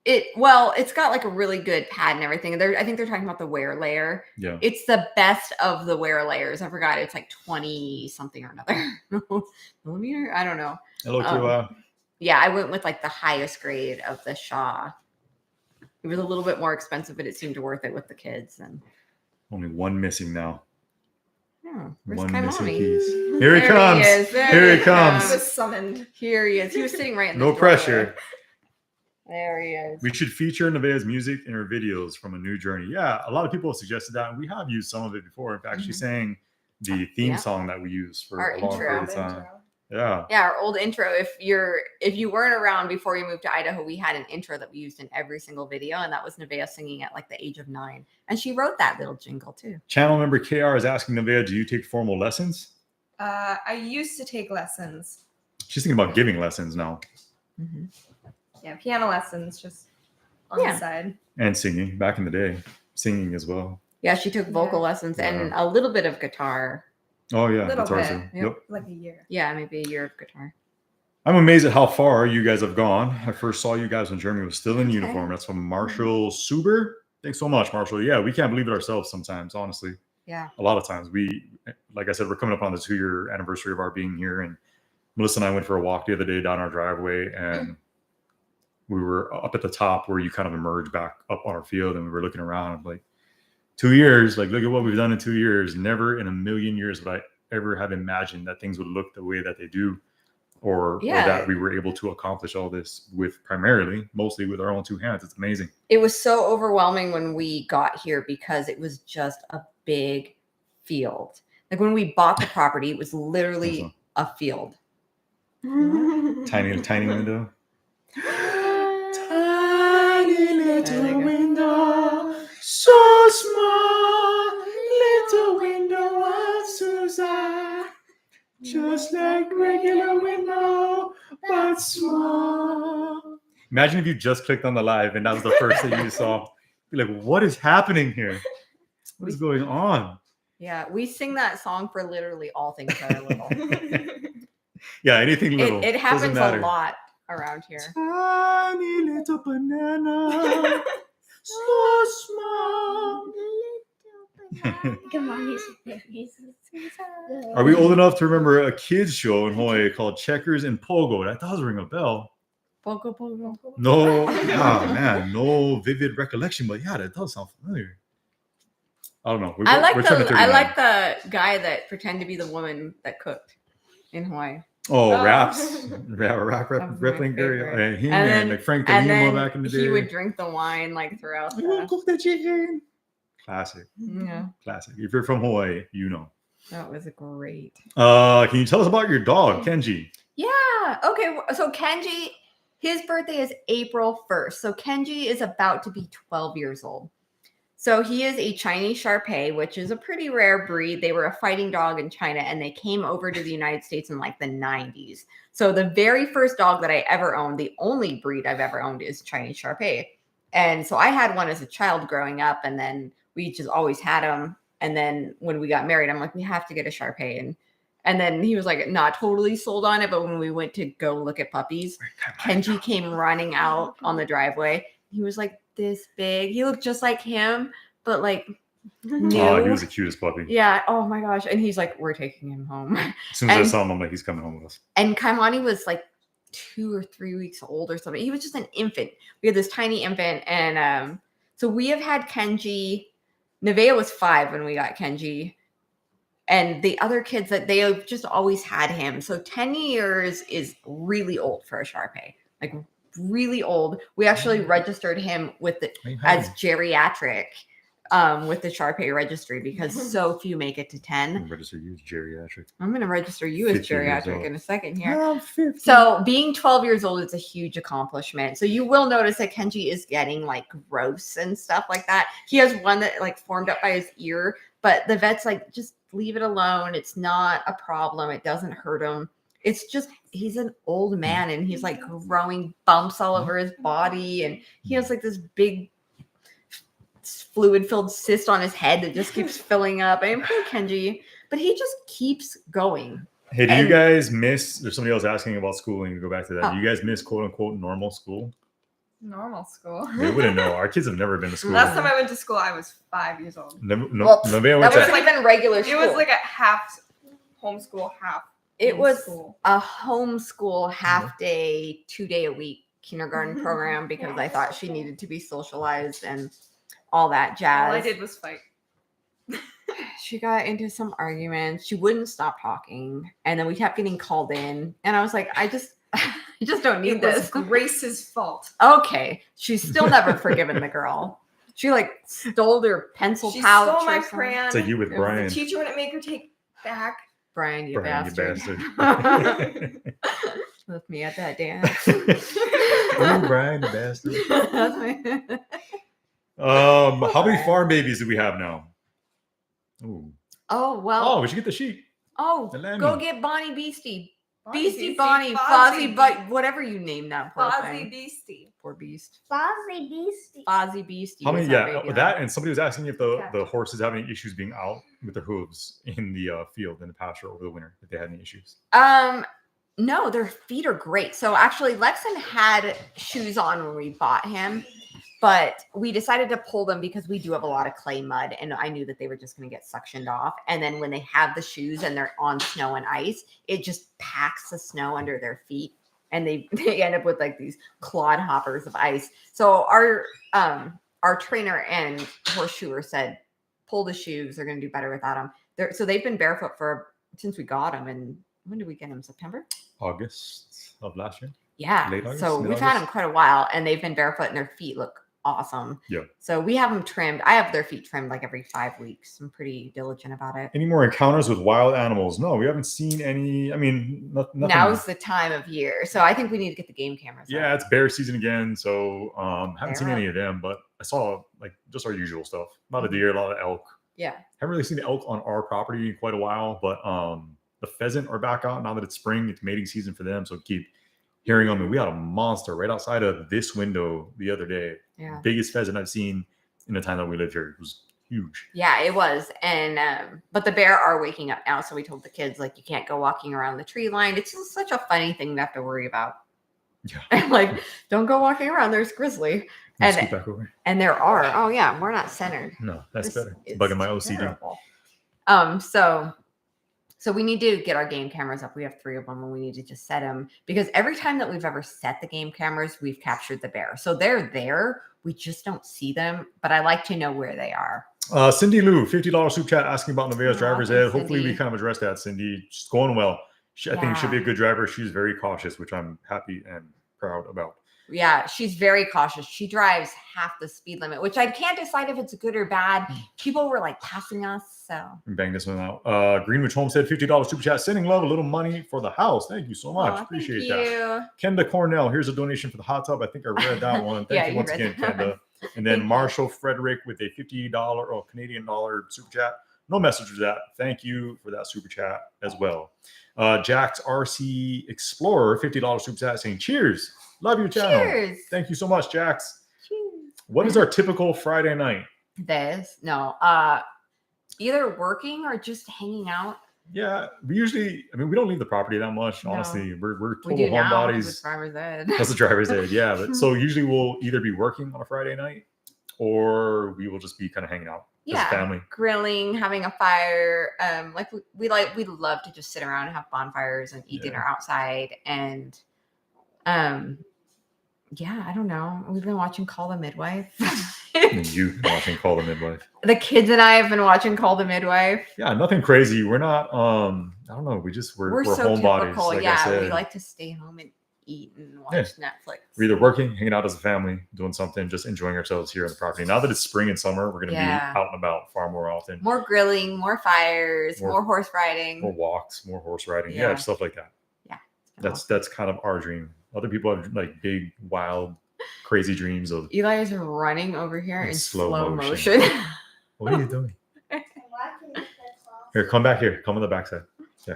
It's got like a really good pad and everything. I think they're talking about the wear layer. Yeah. It's the best of the wear layers. I forgot. It's like 20 something or another millimeter. I don't know. Hello, Yeah, I went with like the highest grade of the Shaw. It was a little bit more expensive, but it seemed worth it with the kids. And only one missing now. where's One Kai missing Mommy? piece. Here he There comes. He is. Here he comes. He was summoned. Here he is. He was sitting right in the No doorway. pressure. There he is. We should feature Nevaeh's music in her videos from A New Journey. Yeah, a lot of people have suggested that, and we have used some of it before. In fact, she sang the theme song that we use for Our a long intro. period of time. Yeah. Yeah, our old intro. If you weren't around before we moved to Idaho, we had an intro that we used in every single video, and that was Nevaeh singing at like the age of 9. And she wrote that little jingle too. Channel member KR is asking Nevaeh, do you take formal lessons? I used to take lessons. She's thinking about giving lessons now. Mm-hmm. Yeah, piano lessons just on the side. And singing back in the day. Singing as well. Yeah, she took vocal lessons and a little bit of guitar. Oh, yeah. Little Guitar bit. too. Yep. Like a year. Yeah, maybe a year of guitar. I'm amazed at how far you guys have gone. I first saw you guys when Jeremy was still in uniform. That's from Marshall Suber. Thanks so much, Marshall. Yeah, we can't believe it ourselves sometimes, honestly. Yeah. A lot of times. Like I said, we're coming up on the 2-year anniversary of our being here. And Melissa and I went for a walk the other day down our driveway. And we were up at the top where you kind of emerge back up on our field. And we were looking around like 2 years. Like, look at what we've done in 2 years. Never in a million years would I ever have imagined that things would look the way that they do. Or that we were able to accomplish all this with mostly with our own 2 hands. It's amazing. It was so overwhelming when we got here because it was just a big field. Like when we bought the property, it was literally a field. Tiny window. Tiny little window, so small, little window of Susan. Just like regular window, but small. Imagine if you just clicked on the live and that was the first thing you saw. You're like, what is happening here? What is going on? Yeah, we sing that song for literally all things that are little. Yeah, anything little. It happens a lot around here. Tiny little banana, so small. Are we old enough to remember a kids show in Hawaii called Checkers and Pogo? That does ring a bell. Pogo. No, no vivid recollection, but yeah, that does sound familiar. I don't know. I like the guy that pretended to be the woman that cooked in Hawaii. Oh, raps, rippling girl, him and like Frank the Nemo back in the day. He would drink the wine like throughout. Cook the chicken. Classic. Yeah. Classic. If you're from Hawaii, you know. That was great. Can you tell us about your dog, Kenji? Yeah. Okay. So Kenji, his birthday is April 1st. So Kenji is about to be 12 years old. So he is a Chinese Shar-Pei, which is a pretty rare breed. They were a fighting dog in China and they came over to the United States in like the 90s. So the very first dog that I ever owned, the only breed I've ever owned is Chinese Shar-Pei. And so I had one as a child growing up and then we just always had him. And then when we got married, I'm like, we have to get a Shar-Pei. And then he was like not totally sold on it. But when we went to go look at puppies, Kenji came running out on the driveway. He was like this big. He looked just like him, but like new. Oh, he was the cutest puppy. Yeah. Oh my gosh. And he's like, we're taking him home. As soon as I saw him, I'm like, he's coming home with us. And Kaimani was like 2 or 3 weeks old or something. He was just an infant. We had this tiny infant. And so we have had Kenji. Nevaeh was 5 when we got Kenji. And the other kids that they have just always had him. So 10 years is really old for a Shar-Pei. Like really old. We actually registered him with as geriatric with the Sharpay registry because so few make it to 10. Register you as geriatric. I'm going to register you as 50 years geriatric old. in a second here. I'm 50. So being 12 years old is a huge accomplishment. So you will notice that Kenji is getting like gross and stuff like that. He has one that like formed up by his ear, but the vet's like, just leave it alone. It's not a problem. It doesn't hurt him. It's just, he's an old man and he's like growing bumps all over his body. And he has like this big fluid-filled cyst on his head that just keeps filling up. I mean, poor Kenji, but he just keeps going. Hey, do you guys miss? There's somebody else asking about schooling. To go back to that, do you guys miss "quote unquote" normal school? Normal school. They wouldn't know. Our kids have never been to school. Last time I went to school, I was 5 years old. Nobody went That to. wasn't even regular school. It was like a half homeschool, half. It was homeschool. a homeschool half day, 2 day a week kindergarten program because I thought she needed to be socialized and all that jazz. All I did was fight. She got into some arguments. She wouldn't stop talking. And then we kept getting called in. And I was like, I just don't need this. It was Grace's fault. Okay. She's still never forgiven the girl. She like stole their pencil She pouch. stole my or something. crayon. It's like you with Brian. The teacher wouldn't make her take back. Brian, you Brian, bastard. you bastard. With me at that dance. Oh, Brian, the bastard. How many farm babies do we have now? Ooh. Oh, well. Oh, we should get the sheep. Oh, The lammy. go get Bonnie Beastie. Bonnie Beastie Bonnie, Fozzie, but whatever you name that poor Fozzie thing. Beastie. Poor beast. Fozzie Beastie. Fozzie Beastie. How many? is Yeah, baby that and somebody was asking if the Okay. horse is having issues being out with their hooves in the field in the pasture over the winter. If they had any issues. No, their feet are great. So actually, Lexon had shoes on when we bought him, but we decided to pull them because we do have a lot of clay mud, and I knew that they were just going to get suctioned off. And then when they have the shoes and they're on snow and ice, it just packs the snow under their feet, and they end up with like these clod hoppers of ice. So our trainer and horseshoer said, pull the shoes. They're going to do better without them. So they've been barefoot since we got them, and when did we get them? September? August of last year. Yeah. Late August, So we've mid-August? had them quite a while and they've been barefoot and their feet look awesome. Yeah. So we have them trimmed. I have their feet trimmed like every 5 weeks. I'm pretty diligent about it. Any more encounters with wild animals? No, we haven't seen any. I mean, nothing. Now's the time of year. So I think we need to get the game cameras. Yeah, up. it's bear season again, so haven't seen Bear any of them, but I saw like just our usual stuff. A lot of deer, a lot of elk. Yeah. Haven't really seen elk on our property in quite a while, but the pheasant are back out now that it's spring. It's mating season for them, so keep hearing them. And we had a monster right outside of this window the other day. Yeah. Biggest pheasant I've seen in the time that we lived here. It was huge. Yeah, it was. And but the bear are waking up now. So we told the kids like you can't go walking around the tree line. It's just such a funny thing to have to worry about. Yeah. And like, don't go walking around. There's grizzly. Let's And scoot back over. And there are. Oh yeah, we're not centered. No, that's This better. It's is bugging my OCD. terrible. So we need to get our game cameras up. We have 3 of them, and we need to just set them because every time that we've ever set the game cameras, we've captured the bear. So they're there. We just don't see them, but I like to know where they are. Cindy Lou, $50 super chat asking about Nevaeh's driver's ed. thanks, Hopefully we Cindy. kind of addressed that, Cindy. She's going well. I think she'll be a Yeah. good driver. She's very cautious, which I'm happy and proud about. Yeah, she's very cautious. She drives half the speed limit, which I can't decide if it's good or bad. People were like passing us, so. Bang this one out. Greenwich Homestead, $50 super chat. Sending love, a little money for the house. Thank you so much. Aw, Appreciate thank that. you. Kenda Cornell, here's a donation for the hot tub. I think I read that one. Thank Yeah, you you once read again, that one. Kenda. And then Thank you. Marshall Frederick with a $50 or Canadian dollar super chat. No message for that. Thank you for that super chat as well. Jack's RC Explorer, $50 super chat saying cheers. Love your channel. Cheers. Thank you so much, Jax. Cheers. What is our typical Friday night? Either working or just hanging out. Yeah, we usually, we don't leave the property that much, No. honestly. We're We total do now with homebodies. driver's ed. That's the driver's ed, yeah. But so usually we'll either be working on a Friday night or we will just be kind of hanging out as a Yeah. family. Grilling, having a fire. We love to just sit around and have bonfires and eat Yeah. dinner outside. And yeah, I don't know. We've been watching Call the Midwife. And you watching Call the Midwife. The kids and I have been watching Call the Midwife. Yeah, nothing crazy. We're not, I don't know. We're We're so homebodies. typical. Like I Yeah, said. we like to stay home and eat and watch Netflix. We're either working, hanging out as a family, doing something, just enjoying ourselves here on the property. Now that it's spring and summer, we're going to be out and about far more often. More grilling, more fires, more horse riding. More walks, more horse riding. Yeah, stuff like that. Yeah. That's kind of our dream. Other people have like big, wild, crazy dreams of. Eli is running over here in slow motion. What are you doing? Here, come back here. Come on the backside. Yeah.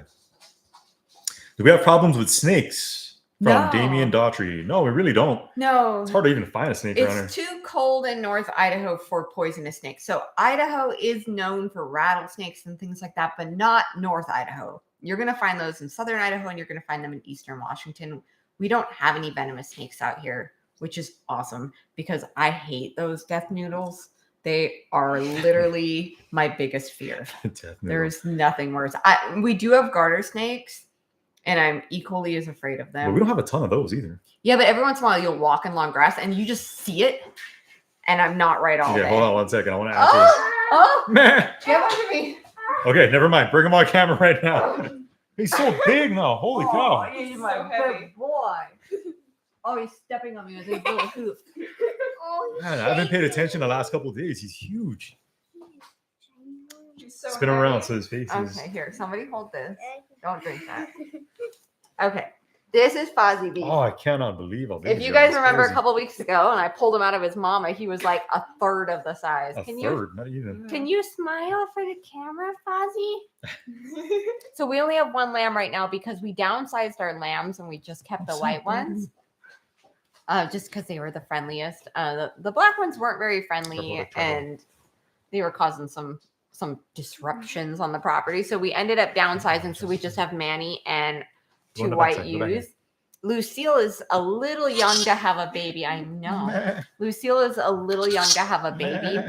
Do we have problems with snakes from Damien Daughtry? No, we really don't. No. It's hard to even find a snake around here. It's too cold in North Idaho for poisonous snakes. So Idaho is known for rattlesnakes and things like that, but not North Idaho. You're going to find those in Southern Idaho and you're going to find them in Eastern Washington. We don't have any venomous snakes out here, which is awesome because I hate those death noodles. They are literally my biggest fear. There's nothing worse. We do have garter snakes. And I'm equally as afraid of them. But we don't have a ton of those either. Yeah, but every once in a while you'll walk in long grass and you just see it. And I'm not right all day. Hold on 1 second. I want to ask you. Man. Get under me. Okay, never mind. Bring him on camera right now. He's so big now. Holy cow. He's my big boy. Oh, he's stepping on me with his little hoof. Man, I haven't paid attention the last couple of days. He's huge. So spin him around so his face is... Okay, here. Somebody hold this. Don't drink that. Okay. This is Fozzie Beef. Oh, I cannot believe how big If you guys remember a couple weeks ago and I pulled him out of his mama, he was like a third of the size. Not even. Can you smile for the camera, Fozzie? So we only have one lamb right now because we downsized our lambs and we just kept the white ones. Just because they were the friendliest. The black ones weren't very friendly and they were causing some disruptions on the property. So we ended up downsizing. So we just have Manny and 2 white ewes. Lucille is a little young to have a baby. I know. Lucille is a little young to have a baby.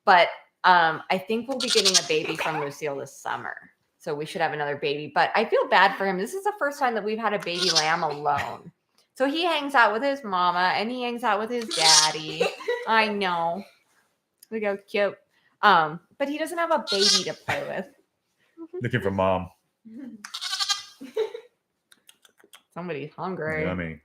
But I think we'll be getting a baby from Lucille this summer. So we should have another baby. But I feel bad for him. This is the first time that we've had a baby lamb alone. So he hangs out with his mama and he hangs out with his daddy. I know. Look how cute. But he doesn't have a baby to play with. Looking for mom. Somebody's hungry. Yummy.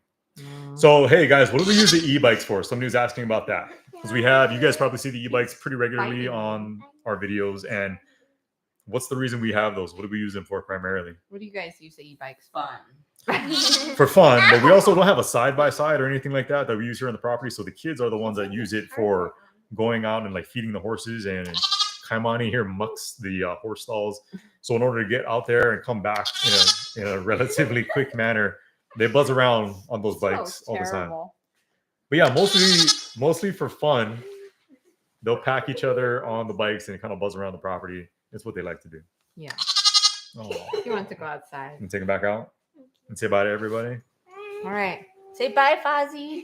So, hey guys, what do we use the e-bikes for? Somebody was asking about that. Because you guys probably see the e-bikes pretty regularly on our videos. And what's the reason we have those? What do we use them for primarily? What do you guys use the e-bikes for? For fun, but we also don't have a side-by-side or anything like that we use here on the property. So the kids are the ones that use it for going out and like feeding the horses, and Kaimani here mucks the horse stalls. So in order to get out there and come back in a relatively quick manner, they buzz around on those bikes all the time. But yeah, mostly for fun. They'll pack each other on the bikes and kind of buzz around the property. It's what they like to do. Yeah. Oh. He wants to go outside. And take him back out and say bye to everybody. All right. Say bye, Fozzie.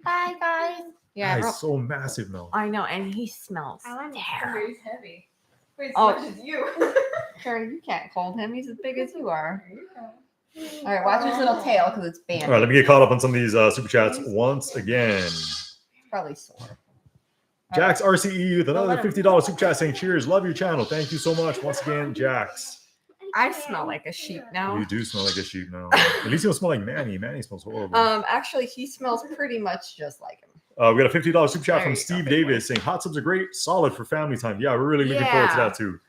Bye, guys. Yeah, he's so massive now. I know, and he smells terrible. He's heavy. Wait, as much as you. Sure, you can't hold him. He's as big as you are. All right, watch his little tail because it's banned. All right, let me get caught up on some of these super chats once again. It's probably sore. Jax RCE with another $50 super chat saying, cheers, love your channel. Thank you so much once again, Jax. I smell like a sheep now. You do smell like a sheep now. At least you don't smell like Manny. Manny smells horrible. Actually, he smells pretty much just like him. We got a $50 super chat from Steve Davis saying, hot subs are great, solid for family time. Yeah, we're really looking forward to that too.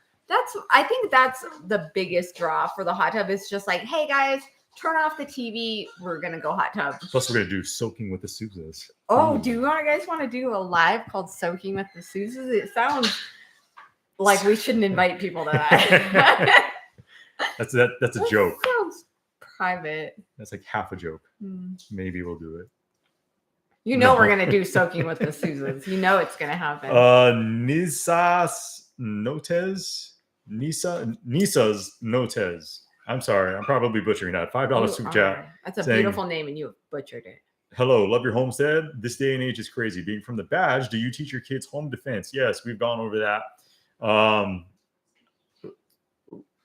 I think that's the biggest draw for the hot tub. It's just like, hey guys, turn off the TV. We're gonna go hot tub. Plus, we're gonna do soaking with the Souzas. Oh, do you guys want to do a live called Soaking with the Souzas? It sounds like we shouldn't invite people to that. That's a joke. Sounds private. That's like half a joke. Maybe we'll do it. You know we're gonna do Soaking with the Souzas. You know it's gonna happen. Nisa's Notes. I'm sorry, I'm probably butchering that. $5 super chat. That's a beautiful name, and you have butchered it. Hello, love your homestead. This day and age is crazy. Being from the badge, do you teach your kids home defense? Yes, we've gone over that.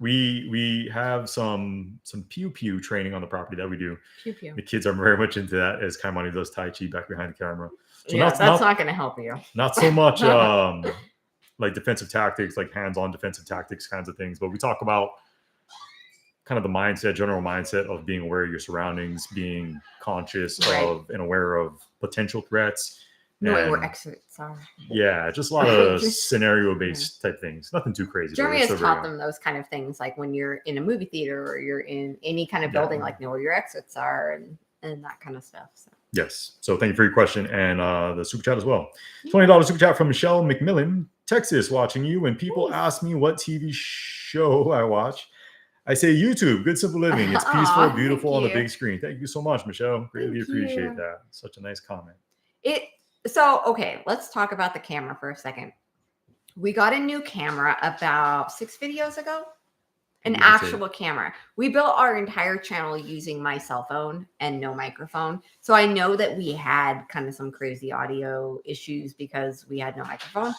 We have some pew pew training on the property that we do. Pew pew. The kids are very much into that as Kaimani does Tai Chi back behind the camera. So yeah, that's not going to help you. Not so much like defensive tactics, like hands-on defensive tactics kinds of things, but we talk about kind of the mindset, general mindset of being aware of your surroundings, being conscious Right. of and aware of potential threats. Knowing where and, exits are. Yeah, just a lot of Just- scenario-based type things. Nothing too crazy. Jeremy but has taught them those kind of things, like when you're in a movie theater or you're in any kind of building, like know where your exits are and that kind of stuff. So. Yes. So thank you for your question and the super chat as well. $20 super chat from Michelle McMillan, Texas, watching you. When people ask me what TV show I watch, I say YouTube, Good Simple Living. It's peaceful, beautiful on the big screen. Thank you so much, Michelle. Greatly appreciate that. Such a nice comment. So, okay, let's talk about the camera for a second. We got a new camera about 6 videos ago. An actual camera. We built our entire channel using my cell phone and no microphone. So I know that we had kind of some crazy audio issues because we had no microphone.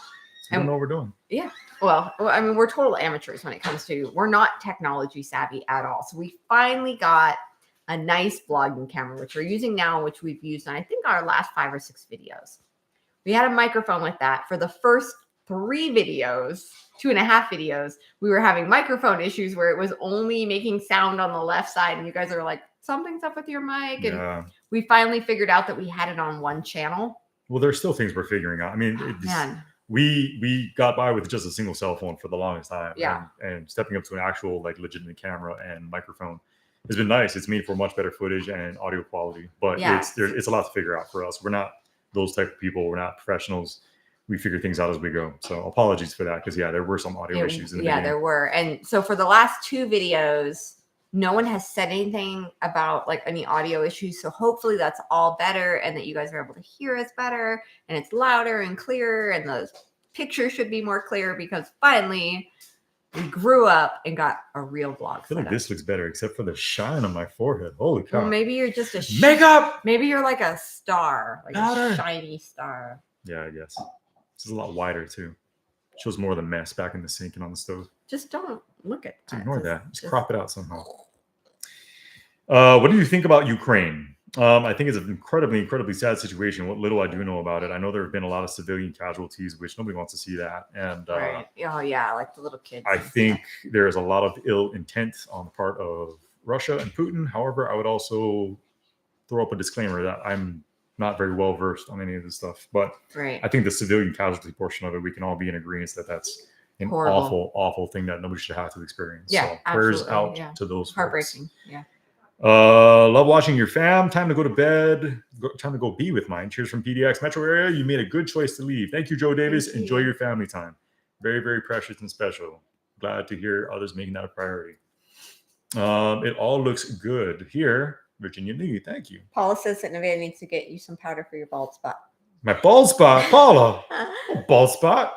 I don't know what we're doing. Yeah. Well, I mean, we're total amateurs when it comes to, we're not technology savvy at all. So we finally got a nice vlogging camera, which we're using now, which we've used on, I think, our last 5 or 6 videos. We had a microphone with that. For the first 3 videos, 2.5 videos, we were having microphone issues where it was only making sound on the left side. And you guys are like, something's up with your mic. And we finally figured out that we had it on one channel. Well, there's still things we're figuring out. I mean, we got by with just a single cell phone for the longest time. Yeah. And stepping up to an actual like legitimate camera and microphone has been nice. It's made for much better footage and audio quality, but it's a lot to figure out for us. We're not those type of people. We're not professionals. We figure things out as we go. So apologies for that. Cause there were some audio issues in the beginning. There were. And so for the last 2 videos, no one has said anything about like any audio issues. So hopefully that's all better and that you guys are able to hear us better and it's louder and clearer and the picture should be more clear because finally we grew up and got a real vlog. I feel like this looks better except for the shine on my forehead. Holy cow. Well, maybe you're just a makeup. Maybe you're like a star, like a shiny star. Yeah, I guess. This is a lot wider too. Shows more of the mess back in the sink and on the stove. Just don't look at that. Ignore that. Just crop it out somehow. What do you think about Ukraine? I think it's an incredibly sad situation. What little I do know about it, I know there have been a lot of civilian casualties, which nobody wants to see that. And oh yeah, like the little kids. I think there is a lot of ill intent on the part of Russia and Putin. However, I would also throw up a disclaimer that I'm not very well versed on any of this stuff. But I think the civilian casualty portion of it, we can all be in agreement that that's an awful thing that nobody should have to experience. Yeah, so prayers out to those heartbreaking. folks. Yeah. Love watching your fam. Time to go to bed. Time to go be with mine. Cheers from PDX metro area. You made a good choice to leave. Thank you, Joe Davis. Enjoy your family time. Very, very precious and special. Glad to hear others making that a priority. It all looks good here. Virginia Lee, thank you. Paula says that Nevaeh needs to get you some powder for your bald spot. My bald spot, Paula. Bald spot.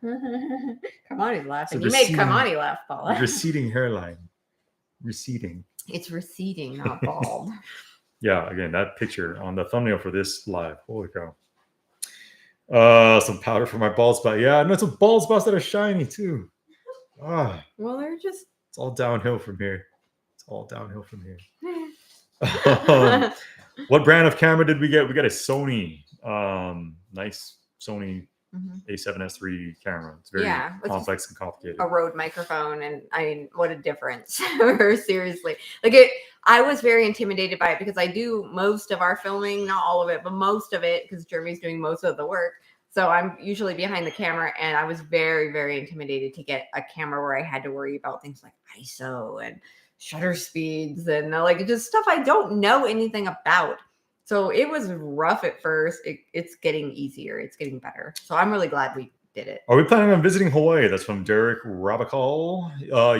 Kamani's laughing. You made Kamani laugh, Paula. Receding hairline. Receding. It's receding, not bald. Yeah, again, that picture on the thumbnail for this live. Holy cow. Some powder for my bald spot. Yeah, and some bald spots that are shiny too. Well, they're just. It's all downhill from here. All downhill from here. What brand of camera did we get? We got a Sony, nice Sony A7S III camera. It's very complex and complicated. A Rode microphone, and I mean, what a difference! Seriously, I was very intimidated by it because I do most of our filming, not all of it, but most of it, because Jeremy's doing most of the work. So I'm usually behind the camera, and I was very, very intimidated to get a camera where I had to worry about things like ISO and shutter speeds and just stuff I don't know anything about. So it was rough at first. It's getting easier. It's getting better. So I'm really glad we did it. Are we planning on visiting Hawaii? That's from Derek Rabakal.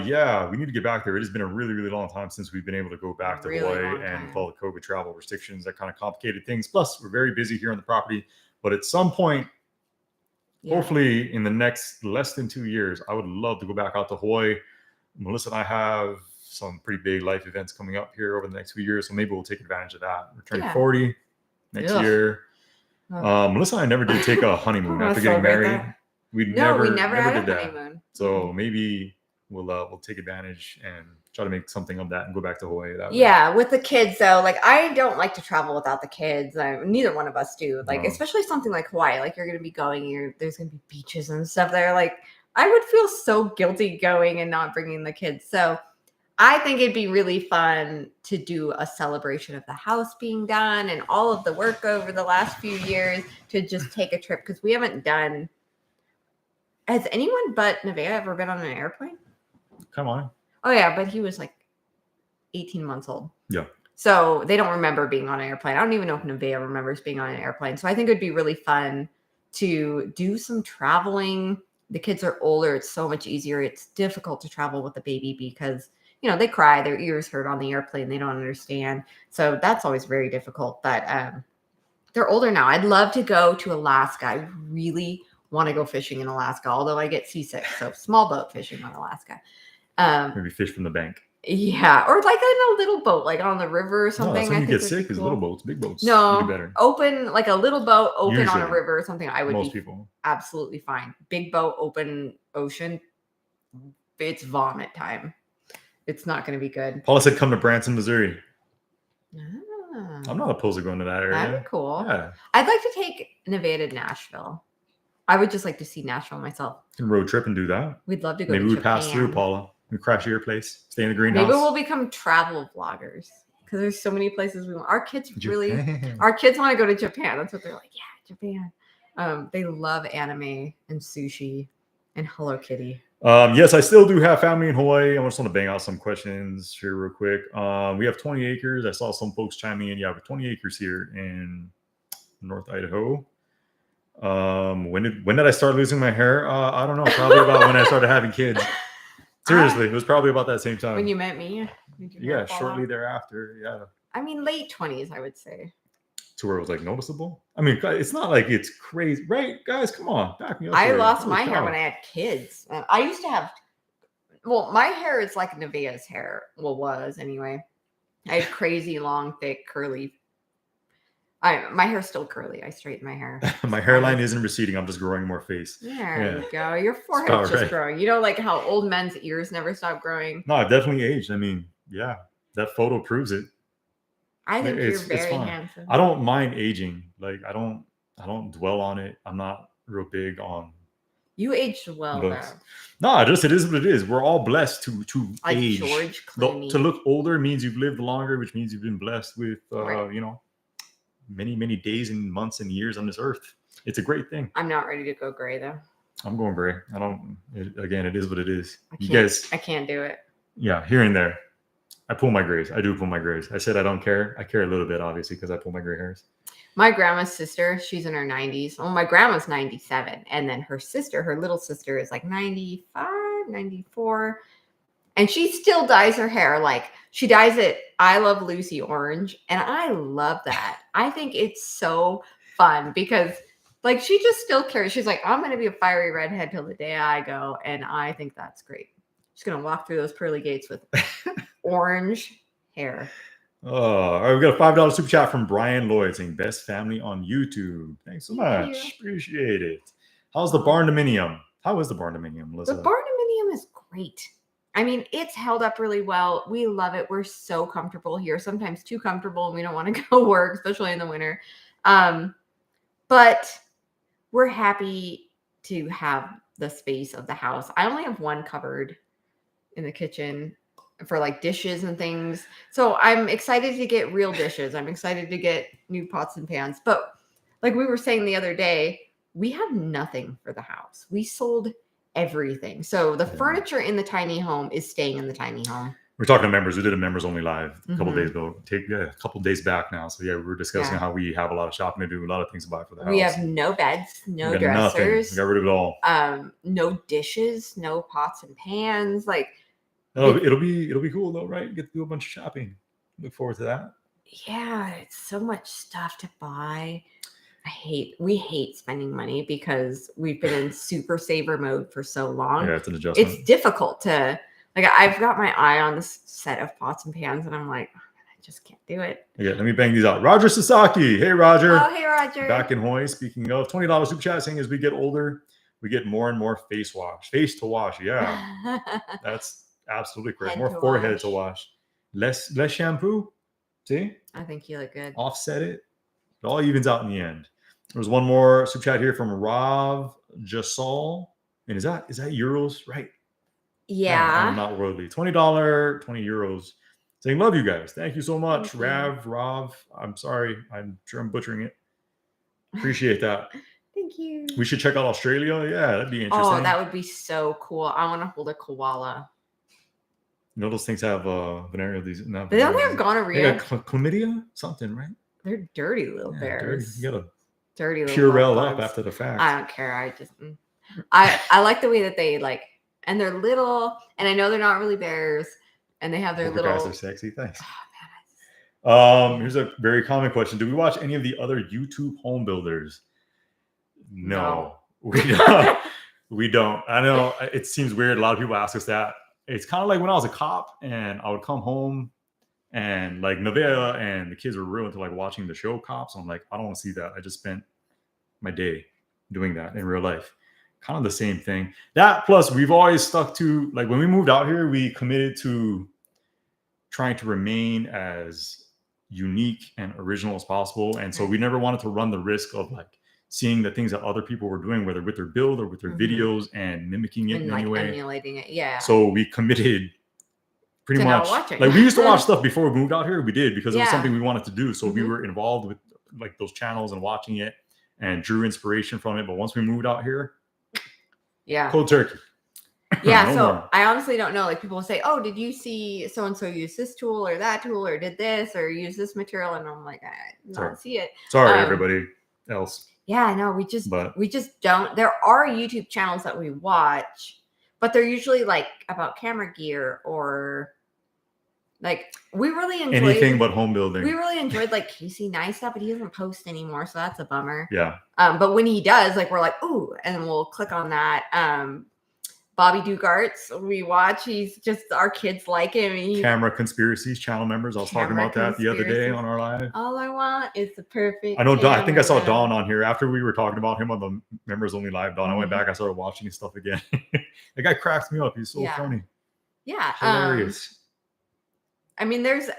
Yeah, we need to get back there. It has been a really, really long time since we've been able to go back to Hawaii, and with all the COVID travel restrictions, that kind of complicated things. Plus, we're very busy here on the property. But at some point, hopefully in the next less than 2 years, I would love to go back out to Hawaii. Melissa and I have some pretty big life events coming up here over the next few years, so maybe we'll take advantage of that. We're turning 40 next year. Melissa and I never did take a honeymoon after getting married. We never did that. So maybe we'll take advantage and try to make something of that and go back to Hawaii. With the kids though, I don't like to travel without the kids. Neither one of us do. Especially something like Hawaii. You're going to be going, there's going to be beaches and stuff there. I would feel so guilty going and not bringing the kids. So I think it'd be really fun to do a celebration of the house being done and all of the work over the last few years to just take a trip because we haven't done. Has anyone but Nevaeh ever been on an airplane? Come on. Oh yeah, but he was like 18 months old. Yeah. So they don't remember being on an airplane. I don't even know if Nevaeh remembers being on an airplane. So I think it'd be really fun to do some traveling. The kids are older. It's so much easier. It's difficult to travel with a baby because, you know, they cry, their ears hurt on the airplane. They don't understand. So that's always very difficult. But they're older now. I'd love to go to Alaska. I really want to go fishing in Alaska, although I get seasick. So small boat fishing on Alaska. Maybe fish from the bank. Yeah, or like in a little boat, like on the river or something. No, that's when I you think get sick. Is cool. little boats, big boats. No, do better. Open, like a little boat, open on a Usually, river or something. I would most be people. absolutely fine. Big boat, open ocean. It's vomit time. It's not going to be good. Paula said, "Come to Branson, Missouri." Ah, I'm not opposed to going to that area. that'd be cool. Yeah, I'd like to take Nevaeh to Nashville. I would just like to see Nashville myself. you can road trip and do that. We'd love to go. Maybe to we pass through, Japan. Paula. We crash at your place. Stay in the greenhouse. Maybe we'll become travel vloggers because there's so many places we want. Our kids really, Japan. our kids want to go to Japan. That's what they're like. Yeah, Japan. They love anime and sushi and Hello Kitty. Yes, I still do have family in Hawaii. I just want to bang out some questions here real quick. We have 20 acres. I saw some folks chiming in. Yeah, we have 20 acres here in North Idaho. When did I start losing my hair? I don't know. Probably about when I started having kids. Seriously, it was probably about that same time. When you met me? Yeah, shortly thereafter. Yeah. I mean, late 20s, I would say. To where it was like noticeable. I mean, it's not like it's crazy, right? Guys, come on, back me up. I here. lost Holy my hair cow. when I had kids. I used to have, well, my hair is like Nevaeh's hair. Well, was anyway. I had crazy, long, thick, curly. My hair's still curly. I straighten my hair. My hairline isn't receding. I'm just growing more face. There you go. Your about forehead's just right. growing. You know, like how old men's ears never stop growing. No, I've definitely aged. I mean, yeah, that photo proves it. I think It's- you're it's very fine. handsome. I don't mind aging. Like I don't dwell on it. I'm not real big on You aged well, looks. though. No, just it is what it is. We're all blessed to Like age. George Look, Clooney. to look older means you've lived longer, which means you've been blessed with Right. you know, many days and months and years on this earth. It's a great thing. I'm not ready to go gray, though. I'm going gray. Again, it is what it is. You can't- guys, I can't do it. yeah, here and there. I pull my grays. I do pull my grays. I said I don't care. I care a little bit, obviously, because I pull my gray hairs. My grandma's sister, she's in her 90s. Well, my grandma's 97. And then her sister, her little sister, is like 95, 94. And she still dyes her hair. Like she dyes it I Love Lucy orange. And I love that. I think it's so fun because like she just still cares. She's like, I'm going to be a fiery redhead till the day I go. And I think that's great. She's going to walk through those pearly gates with orange hair. Oh, all right, we got a $5 super chat from Brian Lloyd saying best family on YouTube. Thanks so Thank much. you. Appreciate it. How's the barn-dominium? How is the barn-dominium, Melissa? The barn-dominium is great. I mean, it's held up really well. We love it. We're so comfortable here. Sometimes too comfortable and we don't want to go work, especially in the winter. But we're happy to have the space of the house. I only have one cupboard in the kitchen for like dishes and things. So I'm excited to get real dishes. I'm excited to get new pots and pans. But like we were saying the other day, we have nothing for the house. We sold everything. So the furniture in the tiny home is staying in the tiny home. We're talking to members. We did a members only live a couple Mhm. days ago. A couple days back now. So yeah, we were discussing Yeah. how we have a lot of shopping to do, a lot of things to buy for the house. We have no beds, no We got nothing. dressers, We got rid of it all. no dishes, no pots and pans. Like No, it'll be cool though, right? You get to do a bunch of shopping. Look forward to that. yeah, it's so much stuff to buy. We hate spending money because we've been in super saver mode for so long. Yeah, it's an adjustment. It's difficult to like. I've got my eye on this set of pots and pans, and I'm like, oh, I just can't do it. Yeah, let me bang these out. Roger Sasaki. Hey, Roger. Oh, hey, Roger. Back in Hawaii. Speaking of $20 super chat, saying as we get older, we get more and more face to wash. Yeah, that's absolutely correct. Head More to forehead wash. to wash. Less shampoo. See, I think you look good. offset it. It all evens out in the end. There's one more super chat here from Rav Jasol. And is that euros? Right. Yeah. I'm not worldly. $20, 20 euros. Saying, love you guys. Thank you so much. Thank you. Rav. I'm sorry. I'm sure I'm butchering it. Appreciate that. Thank you. We should check out Australia. Yeah, that'd be interesting. Oh, that would be so cool. I want to hold a koala. You know, those things have venereal disease. They don't have gonorrhea. They got chlamydia? Something, right? They're dirty little bears. Dirty. You gotta dirty little Purell bugs. up after the fact. I don't care. I like the way that they like, and they're little, and I know they're not really bears, and they have their little. Guys are sexy. Thanks. Oh, man, here's a very common question: do we watch any of the other YouTube home builders? No. We don't. We don't. I know it seems weird. A lot of people ask us that. It's kind of like when I was a cop and I would come home and like Nevaeh and the kids were real into like watching the show Cops. I'm like, I don't want to see that. I just spent my day doing that in real life. Kind of the same thing. That plus we've always stuck to, like when we moved out here, we committed to trying to remain as unique and original as possible. And so we never wanted to run the risk of like seeing the things that other people were doing, whether with their build or with their videos and mimicking it and in like any way. Emulating it. Yeah. So we committed pretty to much. Like we used to watch stuff before we moved out here. We did because it was Yeah. something we wanted to do. So we were involved with like those channels and watching it and drew inspiration from it. But once we moved out here, yeah, cold turkey. Yeah. No So more. I honestly don't know. Like people will say, "Oh, did you see so and so use this tool or that tool or did this or use this material?" And I'm like, I don't see it. Sorry, everybody else. Yeah, no, we just don't. There are YouTube channels that we watch, but they're usually like about camera gear or like we really enjoyed anything but home building. We really enjoyed like Casey Neistat, but he doesn't post anymore, so that's a bummer. Yeah. But when he does, like we're like, ooh, and we'll click on that. Bobby Dugarts, we watch. He's just our kids like him. Camera conspiracies, channel members. I was talking about that the other day on our live. All I want is the perfect. I know. I think I saw Dawn on here after we were talking about him on the members only live. Dawn, I went back. I started watching his stuff again. The guy cracks me up. He's so funny. Yeah, hilarious. I mean, there's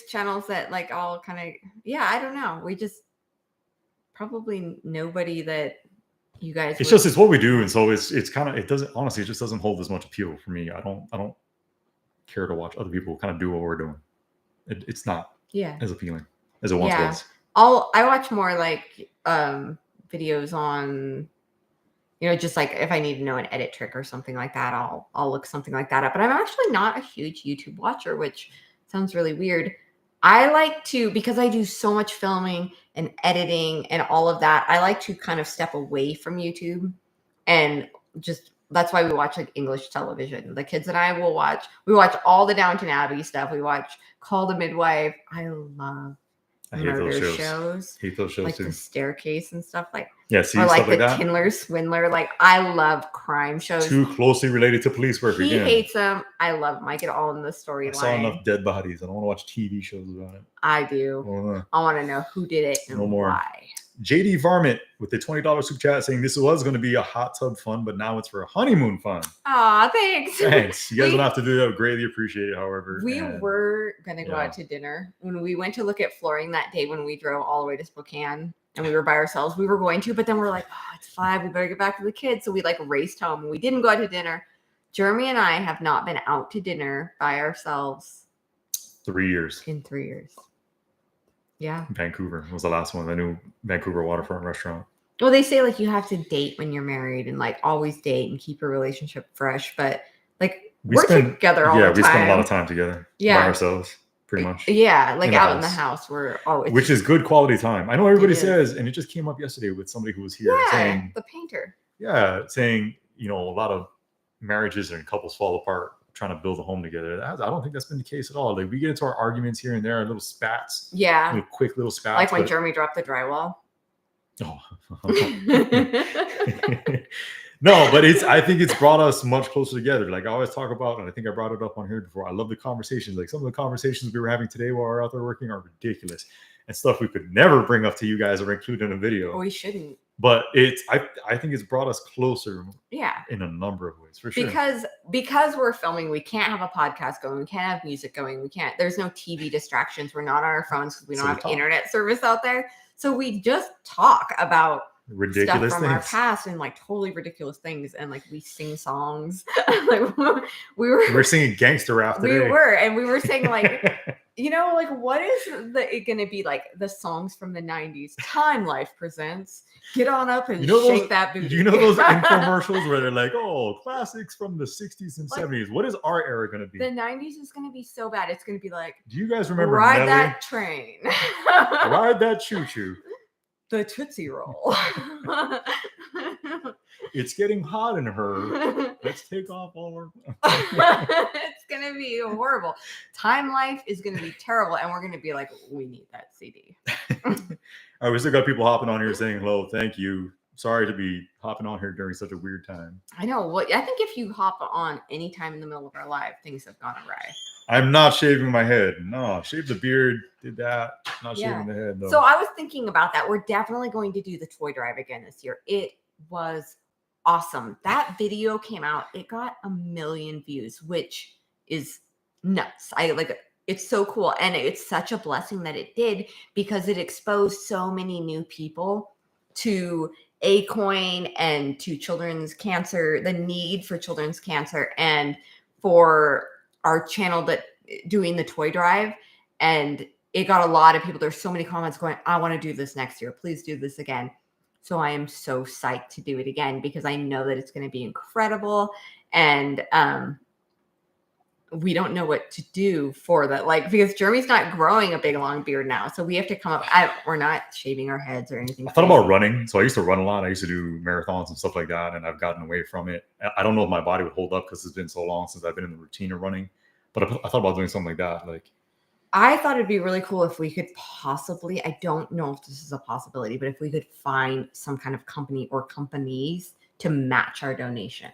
channels that like all kind of I don't know. We just probably nobody that. You guys, it's what we do, and so it's kind of it just doesn't hold as much appeal for me. I don't care to watch other people kind of do what we're doing. It's not as appealing as it once was. I watch more like videos on, just like if I need to know an edit trick or something like that, I'll look something like that up. But I'm actually not a huge YouTube watcher, which sounds really weird. I like to, because I do so much filming and editing and all of that, I like to kind of step away from YouTube and just, that's why we watch like English television. The kids and I we watch all the Downton Abbey stuff. We watch Call the Midwife. I hate those shows. Hate those shows like too. The Staircase and stuff like. Yeah, see, or like stuff the like that. Kindler Swindler. Like I love crime shows. Too closely related to police work. He hates them. I love them. I get all in the storyline. I saw enough dead bodies. I don't want to watch TV shows about it. I do. I want to know who did it and why. JD Varmint with the $20 super chat saying this was going to be a hot tub fun, but now it's for a honeymoon fun. Aw, thanks. Thanks. You guys don't have to do that. Greatly appreciate it, however. We were going to go out to dinner. When we went to look at flooring that day when we drove all the way to Spokane and we were by ourselves, we were going to, but then we're like, oh, it's 5. We better get back to the kids. So we like raced home. We didn't go out to dinner. Jeremy and I have not been out to dinner by ourselves. 3 years. In 3 years. Yeah. Vancouver was the last one. The new Vancouver waterfront restaurant. Well, they say like you have to date when you're married and like always date and keep your relationship fresh. But like we're together all the time. Yeah, we spend a lot of time together by ourselves, pretty much. Yeah, like out in the house. We're always. Which is good quality time. I know everybody says, and it just came up yesterday with somebody who was here saying. The painter. Yeah, saying, a lot of marriages and couples fall apart trying to build a home together. I don't think that's been the case at all. Like we get into our arguments here and there, little spats. Yeah. Quick little spats. Like when Jeremy dropped the drywall. Oh. No, but I think it's brought us much closer together. Like I always talk about, and I think I brought it up on here before. I love the conversations. Like some of the conversations we were having today while we're out there working are ridiculous and stuff we could never bring up to you guys or include in a video. We shouldn't. But I think it's brought us closer. Yeah. In a number of ways, for sure. Because we're filming, we can't have a podcast going. We can't have music going. There's no TV distractions. We're not on our phones because we don't have internet service out there. So we just talk about ridiculous stuff from our things. past and like totally ridiculous things, and like we sing songs. Like we We're singing gangster rap today. We were saying like, you know, like what is it gonna be like the songs from the 90s? Time Life presents Get On Up and Shake That Booty. You know those infomercials where they're like, oh, classics from the 60s and 70s. What is our era gonna be? The 90s is gonna be so bad. It's gonna be like, do you guys remember Ride Nelly? That Train. Ride That Choo Choo. The Tootsie Roll. It's getting hot in her. Let's take off all our. It's gonna be horrible. Time Life is gonna be terrible, and we're gonna be like, we need that CD. All right, we still got people hopping on here saying hello. Thank you. Sorry to be hopping on here during such a weird time. I know. Well, I think if you hop on any time in the middle of our live, things have gone awry. I'm not shaving my head. No, shaved the beard. Did that. Not shaving the head though. So I was thinking about that. We're definitely going to do the toy drive again this year. It was awesome. That video came out. It got 1 million views, which is nuts. It's so cool. And it's such a blessing that it did, because it exposed so many new people to ACOIN and to children's cancer, the need for children's cancer, and for our channel that doing the toy drive. And it got a lot of people. There's so many comments going, I want to do this next year. Please do this again. So I am so psyched to do it again, because I know that it's going to be incredible. And we don't know what to do for that. Like, because Jeremy's not growing a big long beard now. So we have to come up. We're not shaving our heads or anything. I thought about running. So I used to run a lot. I used to do marathons and stuff like that. And I've gotten away from it. I don't know if my body would hold up, because it's been so long since I've been in the routine of running. But I thought about doing something like that. Like, I thought it'd be really cool if we could possibly, I don't know if this is a possibility, but if we could find some kind of company or companies to match our donation,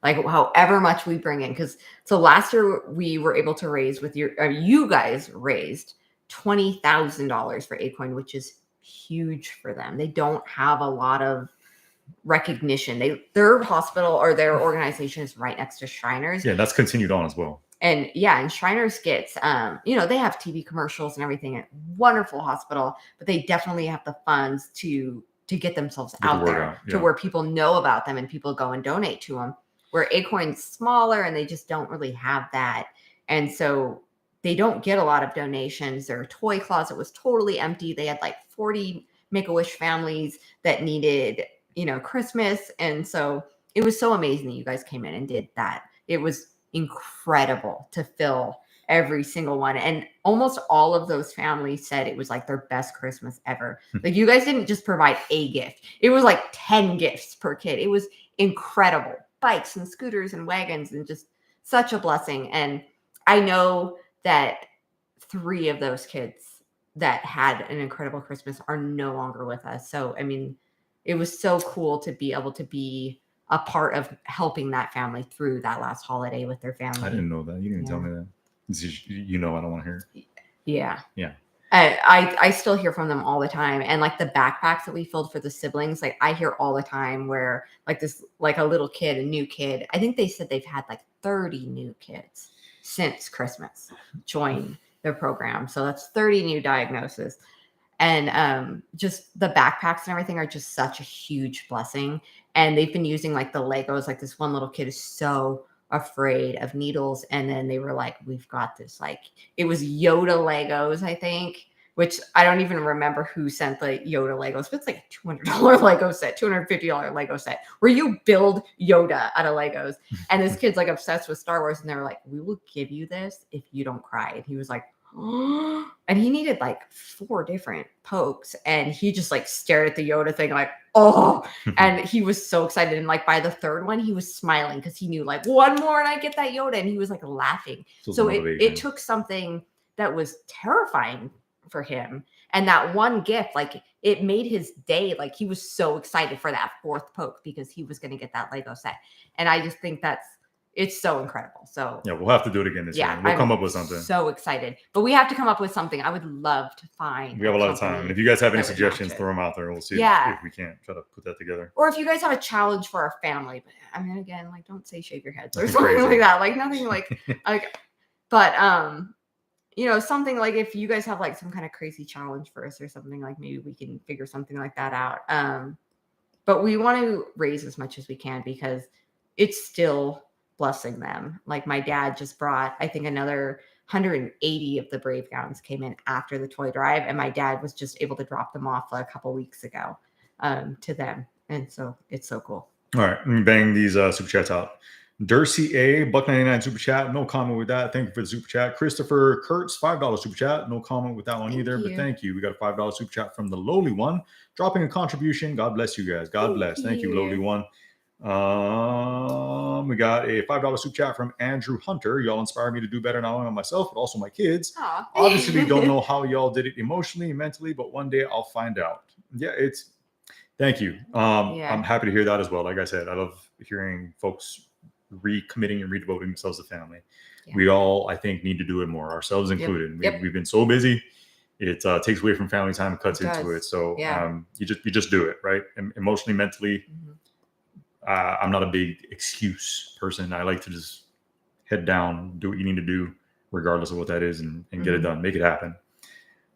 like however much we bring in. Because so last year we were able to raise you guys raised $20,000 for ACOIN, which is huge for them. They don't have a lot of recognition. Their hospital or their organization is right next to Shriners. Yeah, that's continued on as well. And yeah, and Shriners gets, they have TV commercials and everything at wonderful hospital, but they definitely have the funds to get themselves out there to where people know about them and people go and donate to them. Where ACOIN's smaller and they just don't really have that. And so they don't get a lot of donations. Their toy closet was totally empty. They had like 40 Make-A-Wish families that needed, Christmas. And so it was so amazing that you guys came in and did that. It was incredible to fill every single one. And almost all of those families said it was like their best Christmas ever. Like, you guys didn't just provide a gift. It was like 10 gifts per kid. It was incredible. Bikes and scooters and wagons, and just such a blessing. And I know that 3 of those kids that had an incredible Christmas are no longer with us. So, I mean, it was so cool to be able to be a part of helping that family through that last holiday with their family. I didn't know that. You didn't tell me that. I don't want to hear it. Yeah. Yeah. I still hear from them all the time. And like the backpacks that we filled for the siblings, like I hear all the time where like a little kid, a new kid, I think they said they've had like 30 new kids since Christmas join their program. So that's 30 new diagnoses. And just the backpacks and everything are just such a huge blessing. And they've been using like the Legos. Like this one little kid is so afraid of needles. And then they were like, we've got this, like, it was Yoda Legos, I think, which I don't even remember who sent the Yoda Legos, but it's like a $200 Lego set, $250 Lego set where you build Yoda out of Legos. And this kid's like obsessed with Star Wars. And they were like, we will give you this if you don't cry. And he was like, oh, and he needed like 4 different pokes. And he just like stared at the Yoda thing like, oh, and he was so excited. And like by the 3rd one, he was smiling because he knew like one more and I get that Yoda. And he was like laughing. So it took something that was terrifying for him. And that one gift, like it made his day. Like he was so excited for that 4th poke because he was going to get that Lego set. And I just think it's so incredible. So yeah, we'll have to do it again this year. We'll come up with something. So excited, but we have to come up with something. I would love to find. We have a lot of time, and if you guys have any suggestions, throw them out there. We'll see if we can't try to put that together. Or if you guys have a challenge for our family, but I mean, again, like don't say shave your heads or something like that. Like nothing like but something like if you guys have like some kind of crazy challenge for us or something, like maybe we can figure something like that out. but we want to raise as much as we can because it's still blessing them. Like my dad just brought, I think, another 180 of the Brave gowns came in after the toy drive, and my dad was just able to drop them off a couple weeks ago to them, and so it's so cool. All right, let me bang these super chats out. Dursey A, $1.99 super chat. No comment with that. Thank you for the super chat. Christopher Kurtz, $5 super chat. No comment with that one either, but thank you. We got a $5 super chat from the lowly one, dropping a contribution. God bless you guys. God bless. Thank you, lowly one. We got a $5 super chat from Andrew Hunter. Y'all inspire me to do better not only on myself, but also my kids. Obviously, don't know how y'all did it emotionally and mentally, but one day I'll find out. Yeah, thank you. I'm happy to hear that as well. Like I said, I love hearing folks recommitting and redevoting themselves to family. Yeah. We all, I think, need to do it more, ourselves included. We've been so busy. It takes away from family time and cuts into it. So you just do it, right? Emotionally, mentally. I'm not a big excuse person. I like to just head down, do what you need to do, regardless of what that is, and get it done. Make it happen.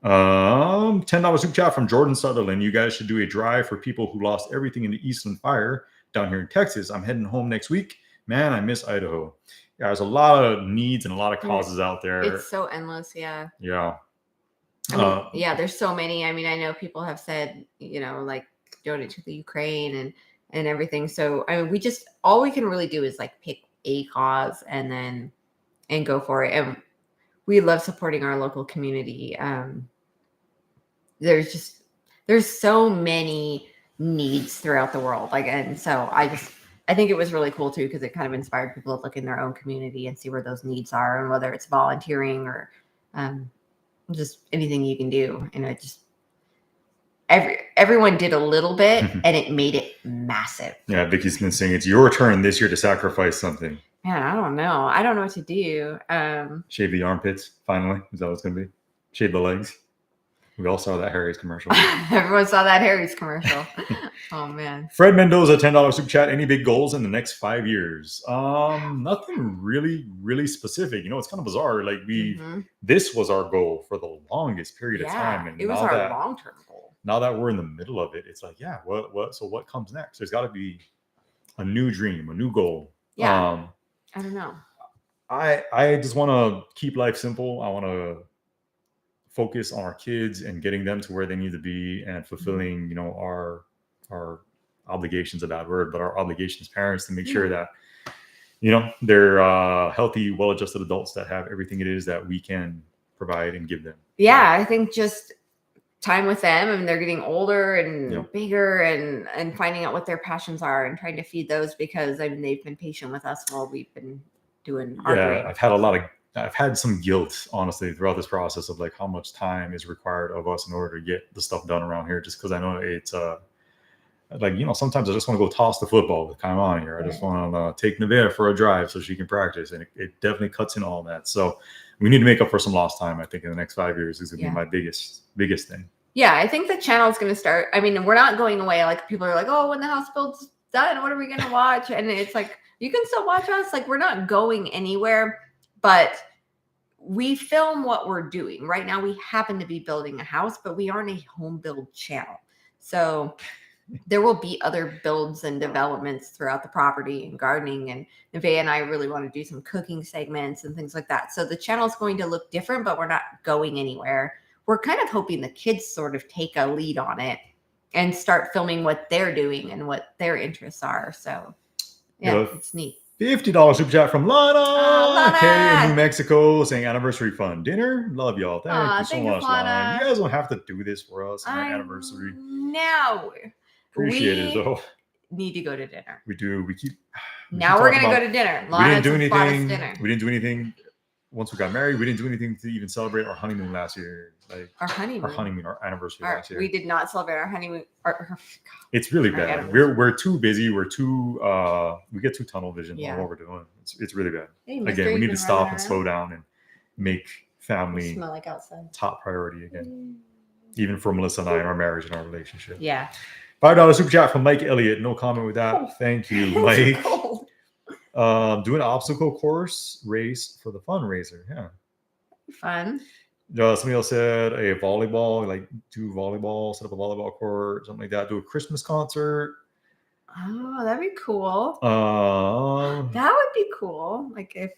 $10 super chat from Jordan Sutherland. You guys should do a drive for people who lost everything in the Eastland fire down here in Texas. I'm heading home next week. Man, I miss Idaho. Yeah, there's a lot of needs and a lot of causes out there. It's so endless. Yeah. Yeah. I mean, there's so many. I mean, I know people have said, like donate to the Ukraine and everything. So I mean, all we can really do is like pick a cause and go for it. And we love supporting our local community. There's so many needs throughout the world. and so I think it was really cool too, because it kind of inspired people to look in their own community and see where those needs are, and whether it's volunteering or just anything you can do. And it just everyone did a little bit, and it made it massive. Yeah, Vicky's been saying it's your turn this year to sacrifice something. Man, I don't know. I don't know what to do. Shave the armpits, finally. Is that what it's going to be? Shave the legs. We all saw that Harry's commercial. Everyone saw that Harry's commercial. Oh, man. Fred Mendoza, $10 super chat. Any big goals in the next 5 years? Nothing really, really specific. It's kind of bizarre. Like this was our goal for the longest period of time. And it was our long-term goal. Now that we're in the middle of it, it's like, so what comes next? There's got to be a new dream, a new goal. Yeah. I don't know. I just want to keep life simple. I want to focus on our kids and getting them to where they need to be and fulfilling, our obligations, a bad word, but our obligations as parents to make sure that, they're healthy, well-adjusted adults that have everything it is that we can provide and give them. Yeah, I think just time with them, and they're getting older and bigger, and finding out what their passions are and trying to feed those, because they've been patient with us while we've been doing our dream. I've had some guilt, honestly, throughout this process of like how much time is required of us in order to get the stuff done around here, just because I know it's sometimes I just want to go toss the football with Kaimani here. I just want to take Nevaeh for a drive so she can practice, and it definitely cuts in all that. So we need to make up for some lost time. I think in the next 5 years is going to be my biggest thing. Yeah, I think the channel is going to start. I mean, we're not going away. Like, people are like, oh, when the house build's done, what are we going to watch? And it's like, you can still watch us. Like, we're not going anywhere, but we film what we're doing. Right now, we happen to be building a house, but we aren't a home build channel. So there will be other builds and developments throughout the property and gardening. And Nevaeh and I really want to do some cooking segments and things like that. So the channel is going to look different, but we're not going anywhere. We're kind of hoping the kids sort of take a lead on it and start filming what they're doing and what their interests are. So it's neat. $50 super chat from Lana. Carrie in New Mexico saying anniversary fun dinner. Love y'all. Thank you so much, Lana. You guys don't have to do this for us on our anniversary. No. Appreciate it though. Need to go to dinner. We do. Now we're gonna go to dinner. Lana we didn't do anything once we got married. We didn't do anything to even celebrate our honeymoon last year. Our anniversary last year. We did not celebrate our honeymoon. It's really bad. We're too busy. We're too we get too tunnel vision on what we're doing. It's really bad. Hey, again, we need to stop and slow down and make family smell like outside top priority again. Even for Melissa and I and our marriage and our relationship. Yeah. $5 super chat from Mike Elliott. No comment with that. Thank you, Mike. Doing an obstacle course race for the fundraiser. Yeah. Fun. Somebody else said a volleyball, like do volleyball, set up a volleyball court, something like that. Do a Christmas concert. Oh, that'd be cool. That That would be cool. Like if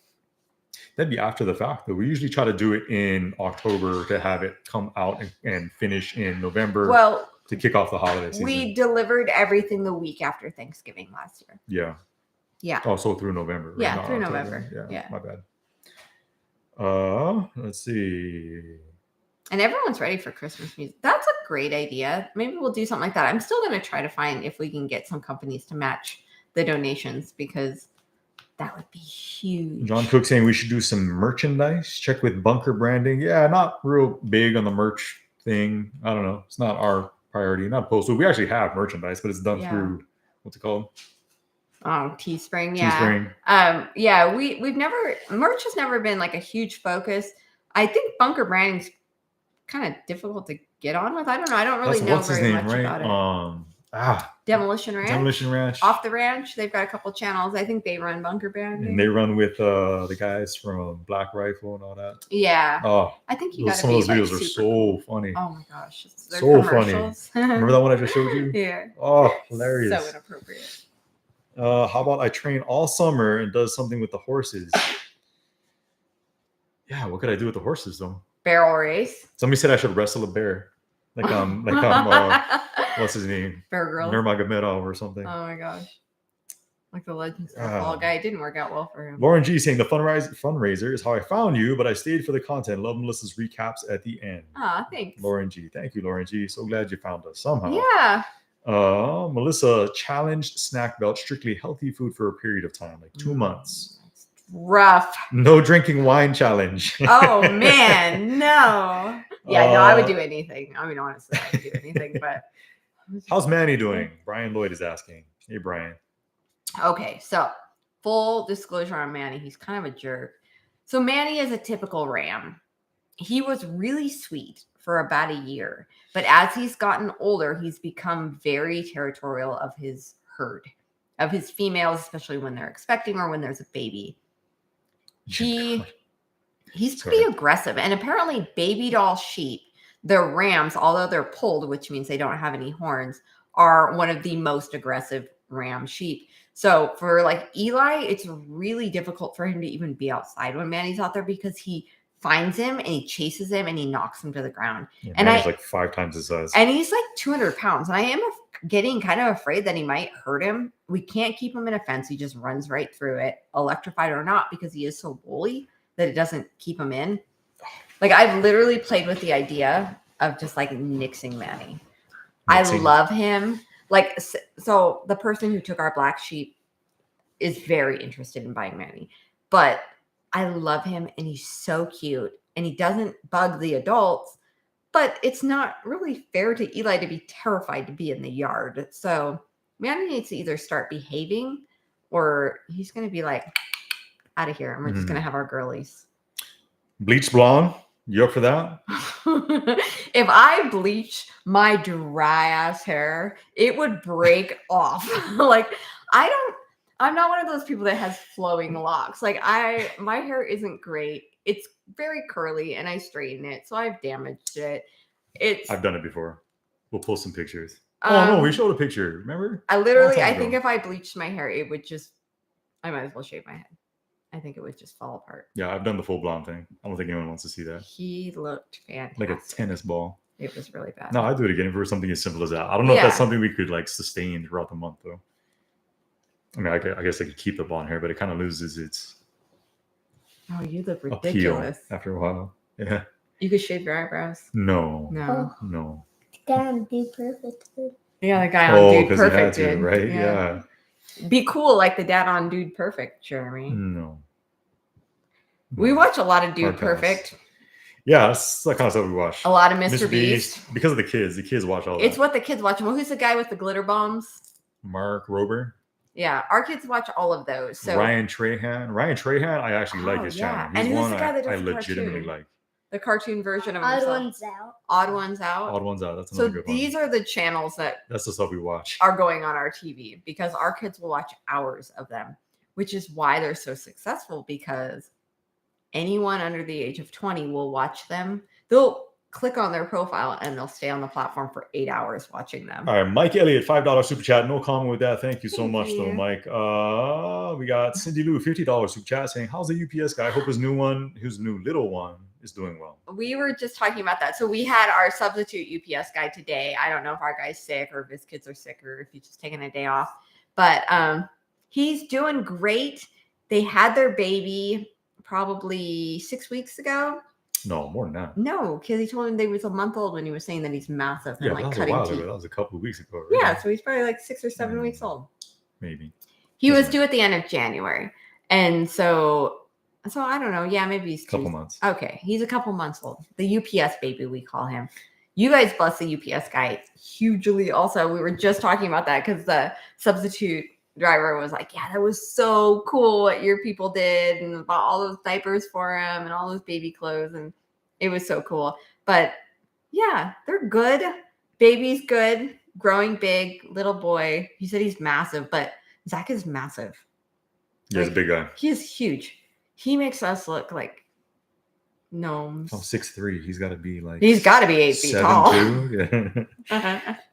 that'd be after the fact, though. We usually try to do it in October to have it come out and finish in November well, to kick off the holiday season. we delivered everything the week after Thanksgiving last year. Yeah. Yeah. Also through November. Right? Yeah, Not through October. November. Yeah. My bad. Let's see. And everyone's ready for Christmas music. That's a great idea. Maybe we'll do something like that. I'm still going to try to find if we can get some companies to match the donations because that would be huge. John Cook saying we should do some merchandise. Check with Bunker Branding. Yeah, not real big on the merch thing. I don't know. It's not our priority. Not opposed to it. We actually have merchandise, but it's done through what's it called? Oh, Teespring. Yeah. Teespring. Yeah. We've never merch has never been like a huge focus. I think Bunker Branding's kind of difficult to get on with. I don't know. I don't really know very much about it. Demolition Ranch. Demolition Ranch. Off the Ranch. They've got a couple channels. I think they run Bunker Branding. And they run with the guys from Black Rifle and all that. Yeah. Oh, I think you got some of those videos are so funny. Oh my gosh. They're so funny. commercials. Remember that one I just showed you? Yeah. Oh, hilarious. So inappropriate. How about I train all summer and does something with the horses? Yeah, what could I do with the horses though? Barrel race. Somebody said I should wrestle a bear. What's his name? Bear Grylls. Nurmagomedov or something. Oh my gosh. Like the Legends football guy. It didn't work out well for him. Lauren G saying the fundraiser is how I found you, but I stayed for the content. Love Melissa's recaps at the end. Ah, thanks. Lauren G. Thank you, Lauren G. So glad you found us somehow. Yeah. Melissa challenged snack belt strictly healthy food for a period of time, like 2 months. Rough. No drinking wine challenge. Oh man, no. Yeah, no, I would do anything. I mean, honestly, I would do anything, but how's Manny doing? Brian Lloyd is asking. Hey, Brian. Okay, so full disclosure on Manny, he's kind of a jerk. So Manny is a typical ram. He was really sweet for about a year, but as he's gotten older, he's become very territorial of his herd, of his females, especially when they're expecting or when there's a baby. He's pretty aggressive, and apparently baby doll sheep, the rams, although they're pulled, which means they don't have any horns, are one of the most aggressive ram sheep. So for like Eli, it's really difficult for him to even be outside when Manny's out there because he finds him and he chases him and he knocks him to the ground. Yeah, and he's like 5 times his size. And he's like 200 pounds. And I am getting kind of afraid that he might hurt him. We can't keep him in a fence. He just runs right through it, electrified or not, because he is so woolly that it doesn't keep him in. Like I've literally played with the idea of just like nixing Manny. I love him. Like, so the person who took our black sheep is very interested in buying Manny, but I love him and he's so cute and he doesn't bug the adults, but it's not really fair to Eli to be terrified to be in the yard. So Manny needs to either start behaving or he's going to be like, out of here. And we're just going to have our girlies. Bleach blonde. You up for that? If I bleach my dry ass hair, it would break off. Like I'm not one of those people that has flowing locks. Like my hair isn't great. It's very curly and I straighten it. So I've damaged it. I've done it before. We'll pull some pictures. No, we showed a picture. Remember? I think if I bleached my hair, it would just, I might as well shave my head. I think it would just fall apart. Yeah, I've done the full blonde thing. I don't think anyone wants to see that. He looked fantastic. Like a tennis ball. It was really bad. No, I'd do it again for something as simple as that. I don't know if that's something we could like sustain throughout the month though. I mean, I guess I could keep the blonde hair, but it kind of loses its oh, you look ridiculous after a while. Yeah. You could shave your eyebrows. No. Damn, Dude Perfect. Yeah, the guy on Dude Perfect did, right? Yeah. Be cool like the dad on Dude Perfect, Jeremy. No. We watch a lot of Dude Perfect. Yeah, that's the kind of stuff we watch. A lot of Mr. Beast. Because of the kids. The kids watch all that. It's what the kids watch. Well, who's the guy with the glitter bombs? Mark Rober. Yeah, our kids watch all of those. So Ryan Trahan, I actually like his channel. He's and who's one the guy that does I legitimately like. The cartoon version of Odd himself. Ones Out. Odd Ones Out. Odd Ones Out. That's another good one. So these are the channels that's the stuff we watch. Are going on our TV because our kids will watch hours of them, which is why they're so successful because anyone under the age of 20 will watch them. click on their profile and they'll stay on the platform for 8 hours watching them. All right, Mike Elliott, $5 super chat. No comment with that. Thank you so Thank much, you. though, Mike. We got Cindy Lou, $50 super chat saying, "How's the UPS guy? I hope his new little one is doing well." We were just talking about that. So we had our substitute UPS guy today. I don't know if our guy's sick or if his kids are sick or if he's just taking a day off, but he's doing great. They had their baby probably 6 weeks ago. No, more than that. No, because he told him they was a month old when he was saying that he's massive and Yeah, like that was a cutting while teeth. ago. That was a couple of weeks ago. Right? Yeah, so he's probably like 6 or 7 weeks old. Maybe. He was Doesn't due at the end of January. And so I don't know. Yeah, maybe he's a couple months. Okay, he's a couple months old. The UPS baby, we call him. You guys bless the UPS guy hugely. Also, we were just talking about that because the substitute driver was like, "Yeah, that was so cool what your people did and bought all those diapers for him and all those baby clothes, and it was so cool." But yeah, they're good. Baby's good, growing big, little boy. He said he's massive, but Zach is massive. Yeah, he's a big guy. He is huge. He makes us look like gnomes. I'm 6'3". He's got to be like. He's got to be 8 feet tall. 7'2".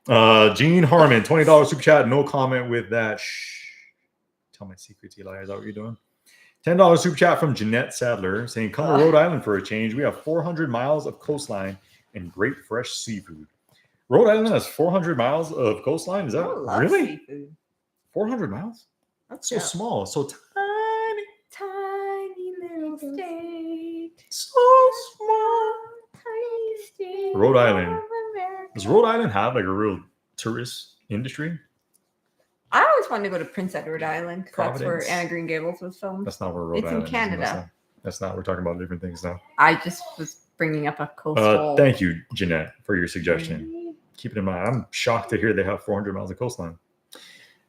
Yeah. Gene Harmon, $20 super chat. No comment with that. Shh. Tell my secrets, Eli. Is that what you're doing? $10 super chat from Jeanette Sadler saying, "Come to Rhode Island for a change. We have 400 miles of coastline and great fresh seafood." Rhode Island has 400 miles of coastline. Is that I love really seafood. 400 miles? That's so small, so tiny, Tiny little state. so small. Tiny state. Rhode Island. of America. Does Rhode Island have like a real tourist industry? I always wanted to go to Prince Edward Island because that's where Providence. Anna Green Gables was filmed. That's not where Rhode It's in Island is. Canada. That's not. We're talking about different things now. I just was bringing up a coastal. Thank you, Jeanette, for your suggestion. Keep it in mind. I'm shocked to hear they have 400 miles of coastline.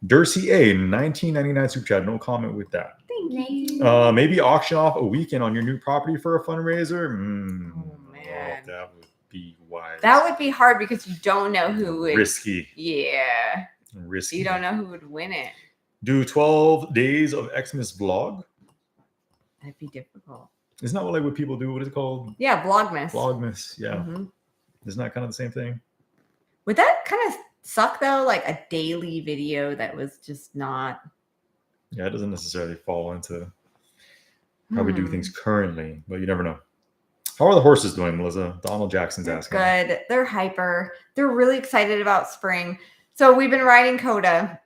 Dursey A, 1999 super chat. No comment with that. Thank you. Maybe auction off a weekend on your new property for a fundraiser. Oh, man. That would be wise. That would be hard because you don't know who would. risky. Yeah. Risky. You don't know who would win it. Do 12 days of Xmas vlog. That'd be difficult. Isn't that what people do? What is it called? Yeah, Vlogmas. Vlogmas. Yeah. Mhm. Isn't that kind of the same thing? Would that kind of suck though? Like a daily video that was just not. Yeah, it doesn't necessarily fall into how we do things currently, but you never know. How are the horses doing, Melissa? Donald Jackson's They're asking. good. They're hyper. They're really excited about spring. So we've been riding Coda,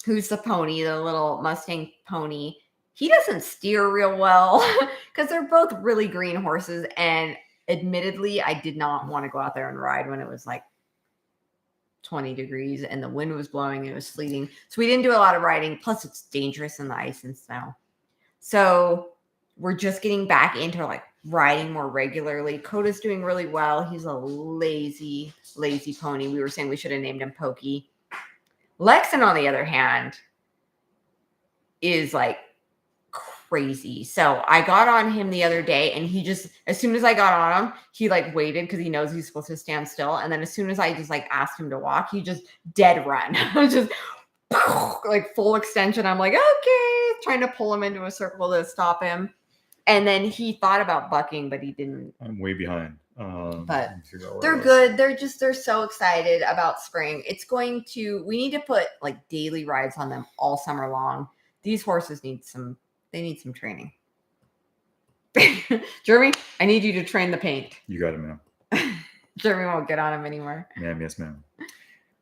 who's the pony, the little Mustang pony. He doesn't steer real well because they're both really green horses. And admittedly, I did not want to go out there and ride when it was like 20 degrees and the wind was blowing and it was sleeting. So we didn't do a lot of riding. Plus, it's dangerous in the ice and snow. So we're just getting back into like riding more regularly. Coda's doing really well. He's a lazy pony. We were saying we should have named him Pokey. Lexon, on the other hand, is like crazy. So I got on him the other day and he just, as soon as I got on him, he like waited because he knows he's supposed to stand still. And then as soon as I just like asked him to walk, he just dead run. Just like full extension. I'm like, okay, trying to pull him into a circle to stop him. And then he thought about bucking, but he didn't. I'm way behind. But they're good. They're so excited about spring. We need to put like daily rides on them all summer long. These horses need some training. Jeremy, I need you to train the paint. You got it, ma'am. Jeremy won't get on him anymore. Ma'am, yes, ma'am.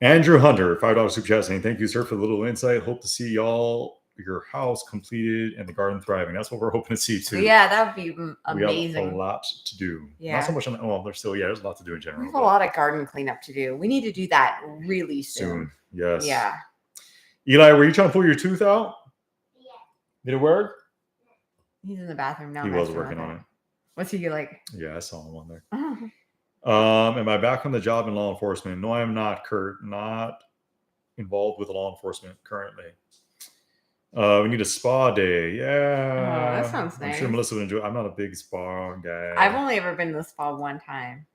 Andrew Hunter, $5 super chat saying, "Thank you, sir, for the little insight. Hope to see your house completed and the garden thriving." That's what we're hoping to see too. Yeah, that would be amazing. We have a lot to do. Yeah. Not so much on there's a lot to do in general. We have a lot of garden cleanup to do. We need to do that really soon. Yes. Yeah. Eli, were you trying to pull your tooth out? Yeah. Did it work? He's in the bathroom now. He was working on it. What's he like? Yeah, I saw him on there. Oh. Am I back on the job in law enforcement? No, I am not, Kurt. Not involved with law enforcement currently. We need a spa day. Yeah. Oh, that sounds I'm nice. sure Melissa would enjoy. I'm not a big spa guy. I've only ever been to the spa one time.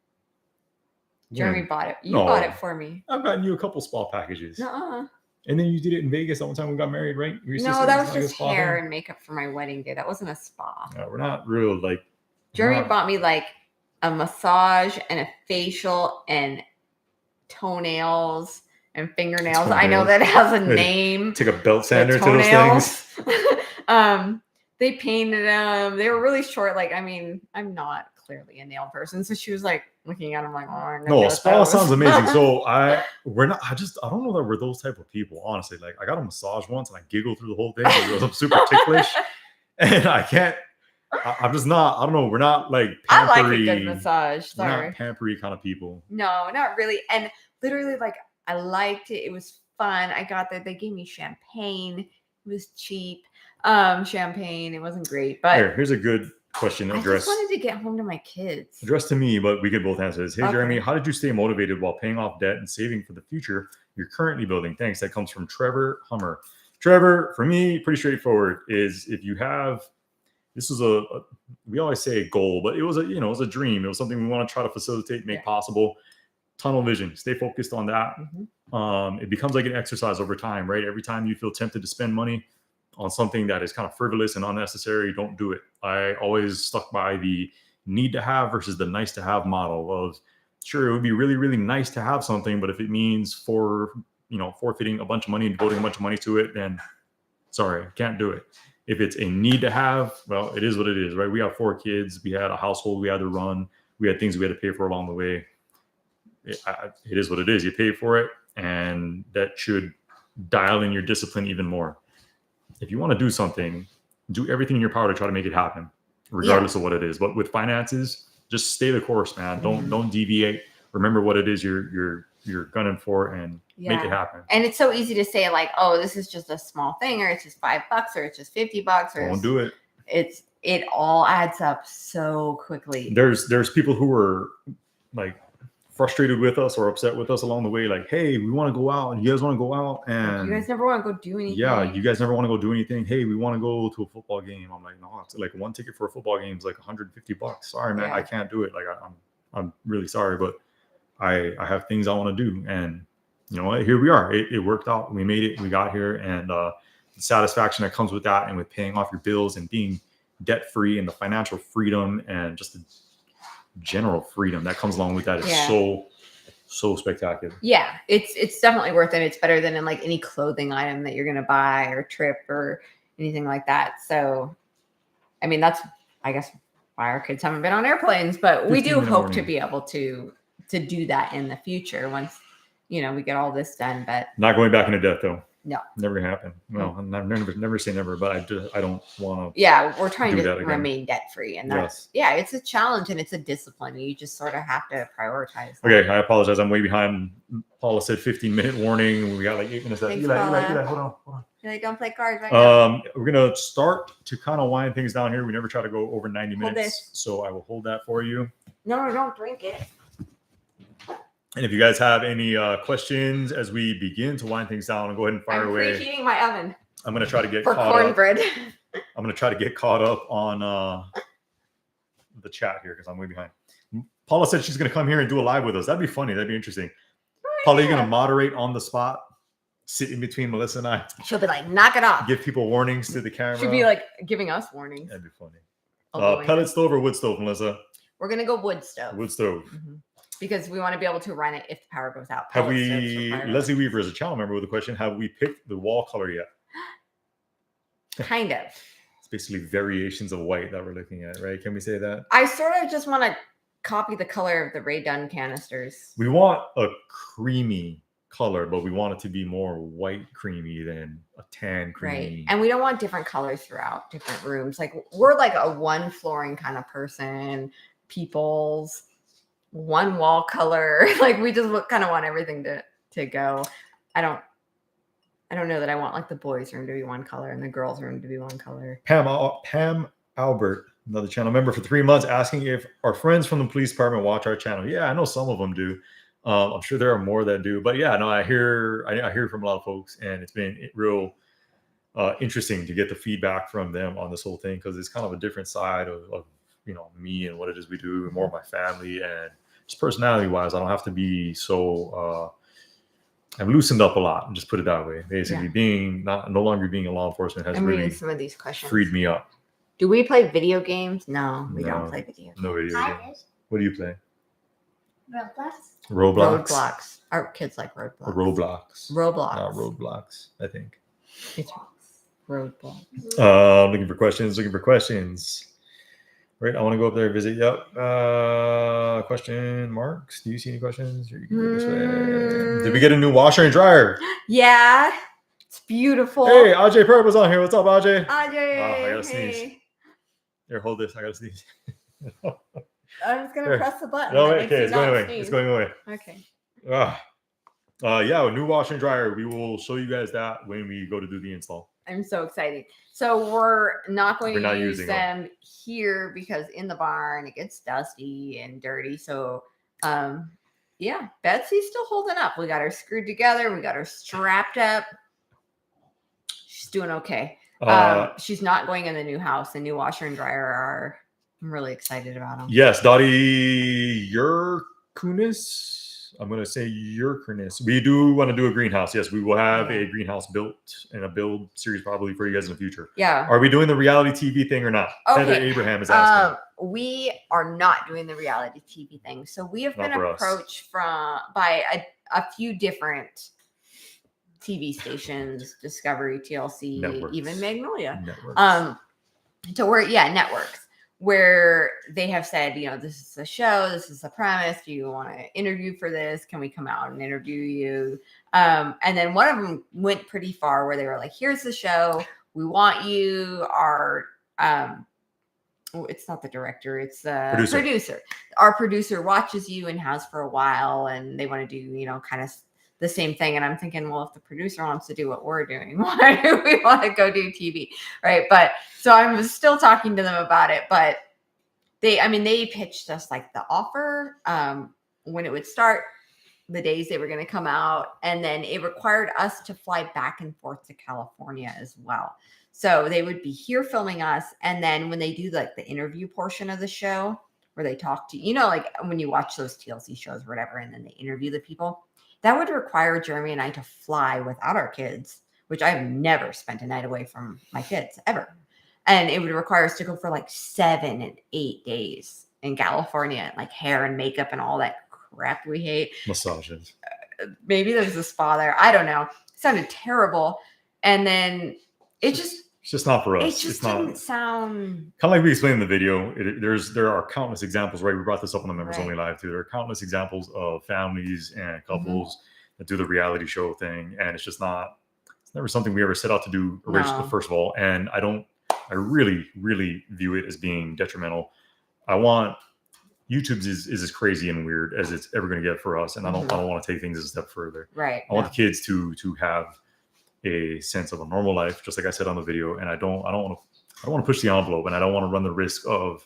Jeremy bought it. You No. bought it for me. I've gotten you a couple spa packages. Nuh-uh. And then you did it in Vegas that one time we got married, right? Your sister No, that was like a just spa hair thing? and makeup for my wedding day. That wasn't a spa. Yeah, we're not real like. Jeremy not- bought me like a massage and a facial and toenails and fingernails. I know that has a name. Take a belt sander to those things. They painted them. They were really short. Like, I mean, I'm not clearly a nail person, so she was like looking at them like, oh, no, spa sounds amazing. So I don't know that we're those type of people, honestly. Like, I got a massage once and I giggled through the whole thing. It was super ticklish, and I'm just not. I don't know. We're not like pampery. I like a good massage. Sorry, we're not pampery kind of people. No, not really. And literally, like, I liked it. It was fun. I got there. They gave me champagne. It was cheap. Champagne. It wasn't great, but here's a good question. I just wanted to get home to my kids. Addressed to me, but we could both answer this. Hey, Okay. Jeremy, how did you stay motivated while paying off debt and saving for the future you're currently building? Thanks. That comes from Trevor Hummer. Trevor, for me, pretty straightforward. Is if you have, this was we always say a goal, but it was it was a dream. It was something we want to try to facilitate, make possible. Tunnel vision. Stay focused on that. Mm-hmm. It becomes like an exercise over time, right? Every time you feel tempted to spend money on something that is kind of frivolous and unnecessary, don't do it. I always stuck by the need to have versus the nice to have model of, sure, it would be really, really nice to have something, but if it means forfeiting a bunch of money and devoting a bunch of money to it, then sorry, can't do it. If it's a need to have, well, it is what it is, right? We have 4 kids. We had a household we had to run. We had things we had to pay for along the way. It is what it is. You pay for it, and that should dial in your discipline even more. If you want to do something, do everything in your power to try to make it happen, regardless of what it is. But with finances, just stay the course, man. Don't deviate. Remember what it is you're gunning for, and make it happen. And it's so easy to say like, oh, this is just a small thing, or it's just $5, or it's just $50, or don't do it. It all adds up so quickly. There's people who are like frustrated with us or upset with us along the way, like, hey, we want to go out, and you guys want to go out, and you guys never want to go do anything. Yeah, you guys never want to go do anything. Hey, we want to go to a football game. I'm like, no, it's like one ticket for a football game is like $150. Sorry, man, I can't do it. Like, I'm really sorry, but I have things I want to do, and you know what? Here we are. It worked out. We made it. We got here, and the satisfaction that comes with that, and with paying off your bills and being debt free, and the financial freedom, and just the general freedom that comes along with that is so spectacular. Yeah, it's definitely worth it. It's better than in like any clothing item that you're gonna buy or trip or anything like that. So, I mean, that's, I guess, why our kids haven't been on airplanes, but we do hope to be able to do that in the future once we get all this done. But not going back into debt though. No, never gonna happen. Well, never say never, but I don't want to. Yeah, we're trying to remain debt free, and that's it's a challenge and it's a discipline. You just sort of have to prioritize that. Okay, I apologize. I'm way behind. Paula said 15-minute warning. We got like 8 minutes left. Eli, hold on. Don't play cards right now. We're gonna start to kind of wind things down here. We never try to go over 90 minutes, so I will hold that for you. No, don't drink it. And if you guys have any questions as we begin to wind things down, go ahead and fire away. I'm preheating my oven. I'm going to try to get for caught cornbread. I'm going to try to get caught up on the chat here because I'm way behind. Paula said she's going to come here and do a live with us. That'd be funny. That'd be interesting. Paula, you're going to moderate on the spot, sit in between Melissa and I. She'll be like, knock it off. Give people warnings to the camera. She'll be like giving us warnings. That'd be funny. Pellet stove or wood stove, Melissa? We're going to go wood stove. Wood stove. Mm-hmm. Because we want to be able to run it if the power goes out. Have we, Leslie Weaver is a channel member with a question, have we picked the wall color yet? Kind of. It's basically variations of white that we're looking at, right? Can we say that? I sort of just want to copy the color of the Ray Dunn canisters. We want a creamy color, but we want it to be more white creamy than a tan creamy. Right. And we don't want different colors throughout different rooms. Like, we're like a one flooring kind of person. People's one wall color. Like, we just kind of want everything to go. I don't know that I want like the boys' room to be one color and the girls' room to be one color. Pam Albert, another channel member for 3 months, asking if our friends from the police department watch our channel. Yeah, I know some of them do. I'm sure there are more that do, but yeah, no, I hear from a lot of folks, and it's been real interesting to get the feedback from them on this whole thing, because it's kind of a different side of me and what it is we do, and more of my family, and just personality wise, I don't have to be so I've loosened up a lot, and just put it that way. Basically, being no longer being a law enforcement has really some of these questions freed me up. Do we play video games? No, we don't play video games. No video games. What do you play? Roblox. Roblox. Our kids like Roblox. Or Roblox. Roblox. Not Roblox, I think. It's Roblox. Looking for questions. Right, I want to go up there and visit. Yep. Question marks. Do you see any questions? You can go this way. Did we get a new washer and dryer? Yeah. It's beautiful. Hey, Ajay Perp was on here. What's up, Ajay? Ajay. I gotta sneeze. Here, hold this. I gotta sneeze. I'm just gonna press the button. No, that wait, makes okay, you it's going not away. sneeze. It's going away. Okay. Yeah, a new washer and dryer. We will show you guys that when we go to do the install. I'm so excited. So we're not going to use using them here because in the barn it gets dusty and dirty. So yeah, Betsy's still holding up. We got her screwed together. We got her strapped up. She's doing okay. She's not going in the new house. The new washer and dryer are. I'm really excited about them. Yes, Dottie Yerkunis. I'm going to say Yerkunis. We do want to do a greenhouse. Yes, we will have a greenhouse built and a build series probably for you guys in the future. Yeah. Are we doing the reality TV thing or not? Okay. Heather Abraham is asking. We are not doing the reality TV thing. So we have been approached by a few different TV stations, Discovery, TLC, Networks. even Magnolia. Networks. Networks, where they have said, this is a show, this is the premise. Do you want to interview for this? Can we come out and interview you? And then one of them went pretty far where they were like, here's the show. We want you. It's not the director, it's the producer. Our producer watches you and has for a while, and they want to do, kind of the same thing. And I'm thinking, well, if the producer wants to do what we're doing, why do we want to go do TV? Right. But so I'm still talking to them about it, but they pitched us like the offer, when it would start, the days they were going to come out. And then it required us to fly back and forth to California as well. So they would be here filming us. And then when they do like the interview portion of the show where they talk to, like when you watch those TLC shows or whatever, and then they interview the people, that would require Jeremy and I to fly without our kids, which I've never spent a night away from my kids ever. And it would require us to go for like 7 and 8 days in California, like hair and makeup and all that crap we hate. Massages. Maybe there's a spa there. I don't know. It sounded terrible. And then it's just not for us. It just didn't sound kind of like we explained in the video. There are countless examples, right? We brought this up on the members only live too. There are countless examples of families and couples that do the reality show thing, and it's never something we ever set out to do originally, first of all. And I really, really view it as being detrimental. YouTube is as crazy and weird as it's ever going to get for us, and I don't want to take things a step further. Right. I want the kids to have a sense of a normal life, just like I said on the video, and I don't want to push the envelope, and I don't want to run the risk of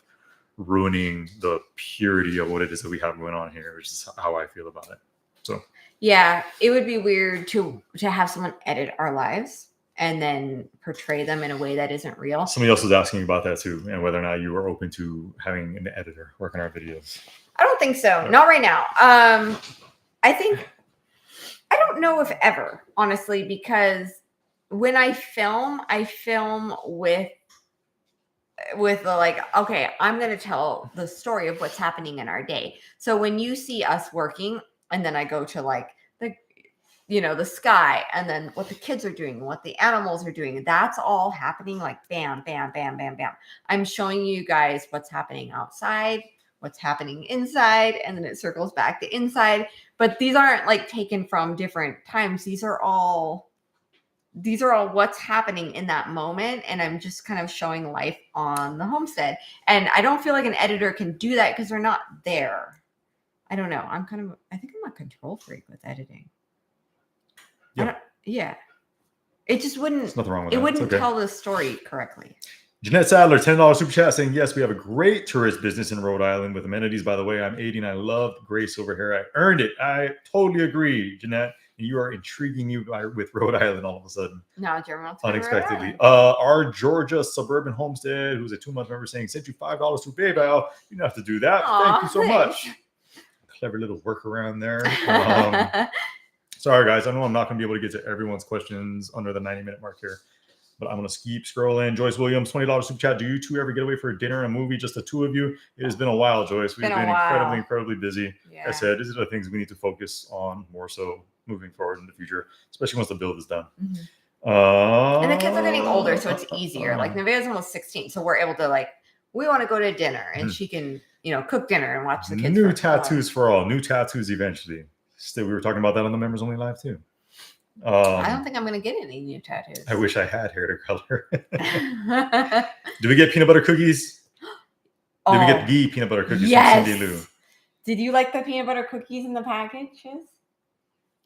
ruining the purity of what it is that we have going on here, which is how I feel about it. So yeah, it would be weird to have someone edit our lives and then portray them in a way that isn't real. Somebody else was asking about that too, and whether or not you are open to having an editor work on our videos. I don't think so. Not right now. I don't know if ever, honestly, because when I film with the like, okay, I'm going to tell the story of what's happening in our day. So when you see us working and then I go to like the sky and then what the kids are doing, what the animals are doing, that's all happening like bam, bam, bam, bam, bam. I'm showing you guys what's happening outside, what's happening inside, and then it circles back to inside. But these aren't like taken from different times. These are all what's happening in that moment. And I'm just kind of showing life on the homestead. And I don't feel like an editor can do that because they're not there. I don't know. I think I'm a control freak with editing. Yeah. It just wouldn't. There's nothing wrong with that. It wouldn't tell the story correctly. Jeanette Sadler, $10 super chat saying, yes, we have a great tourist business in Rhode Island with amenities. By the way, I'm 80 and I love Grace over here. I earned it. I totally agree, Jeanette. And you are intriguing me with Rhode Island all of a sudden. No, Jeremy, unexpectedly. Our Georgia suburban homestead, who's a 2-month member, saying, sent you $5 through PayPal. You don't have to do that. Thank you so much. Clever little workaround there. Sorry, guys. I know I'm not going to be able to get to everyone's questions under the 90-minute mark here. But I'm going to keep scrolling. Joyce Williams, $20 super chat. Do you two ever get away for a dinner and a movie, just the two of you? It has been a while, Joyce. We've been incredibly busy. Yeah. Like I said, these are the things we need to focus on more so moving forward in the future, especially once the build is done. And the kids are getting older, so it's easier. Like Nevaeh's almost 16, so we're able to we want to go to dinner, and she can cook dinner and watch the kids. New tattoos for all. New tattoos eventually. Still, we were talking about that on the members only live too. I don't think I'm going to get any new tattoos. I wish I had hair to color. Did we get peanut butter cookies? Did we get the peanut butter cookies from Cindy Lou? Did you like the peanut butter cookies in the packages?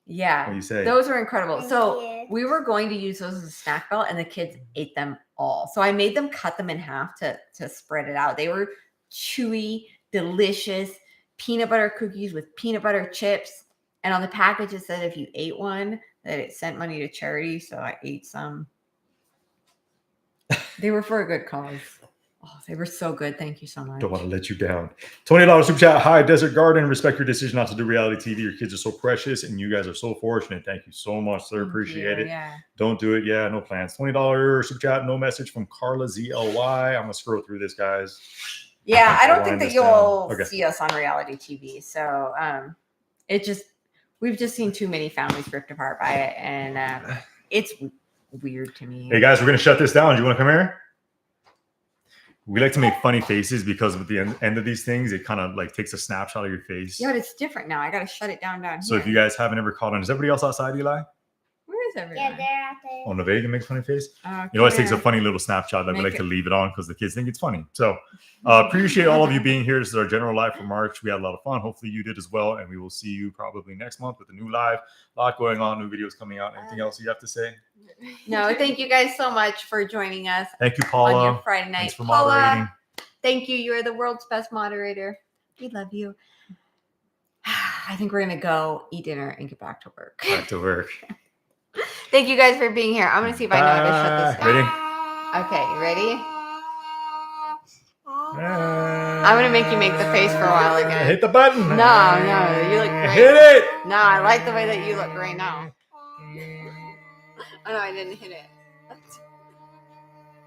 Yeah. What do you say? Those were incredible. So we were going to use those as a snack belt, and the kids ate them all. So I made them cut them in half to spread it out. They were chewy, delicious peanut butter cookies with peanut butter chips. And on the package, it said if you ate one, that it sent money to charity. So I ate some. They were for a good cause. Oh, they were so good. Thank you so much. Don't want to let you down. $20 super chat. Hi, Desert Garden. Respect your decision not to do reality TV. Your kids are so precious, and you guys are so fortunate. Thank you so much, sir. Appreciate it. Yeah. Don't do it. Yeah, no plans. $20 super chat. No message from Carla ZLY. I'm gonna scroll through this, guys. Yeah, I don't think that you'll see us on reality TV. So we've just seen too many families ripped apart by it, and it's weird to me. Hey guys, we're gonna shut this down. Do you want to come here? We like to make funny faces because with the end of these things, it kind of takes a snapshot of your face. Yeah, but it's different now. I got to shut it down So here. if you guys haven't ever caught on, is everybody else outside, Eli? Where is everyone? Yeah, they're out there. On the Nevaeh can make a funny face. It It always takes a funny little snapshot that we like to leave it on because the kids think it's funny. So appreciate all of you being here. This is our general live for March. We had a lot of fun. Hopefully you did as well. And we will see you probably next month with a new live. A lot going on, new videos coming out. Anything else you have to say? No, thank you guys so much for joining us. Thank you, Paula. On your Friday night. Thanks for Paula, moderating. thank you. You are the world's best moderator. We love you. I think we're going to go eat dinner and get back to work. Back to work. Thank you guys for being here. I'm going to see if I know how to shut this down. Ready? Okay, you ready? I'm going to make you make the face for a while again. Hit the button. No, you look great. Hit it. No, I like the way that you look right now. Oh, no, I didn't hit it.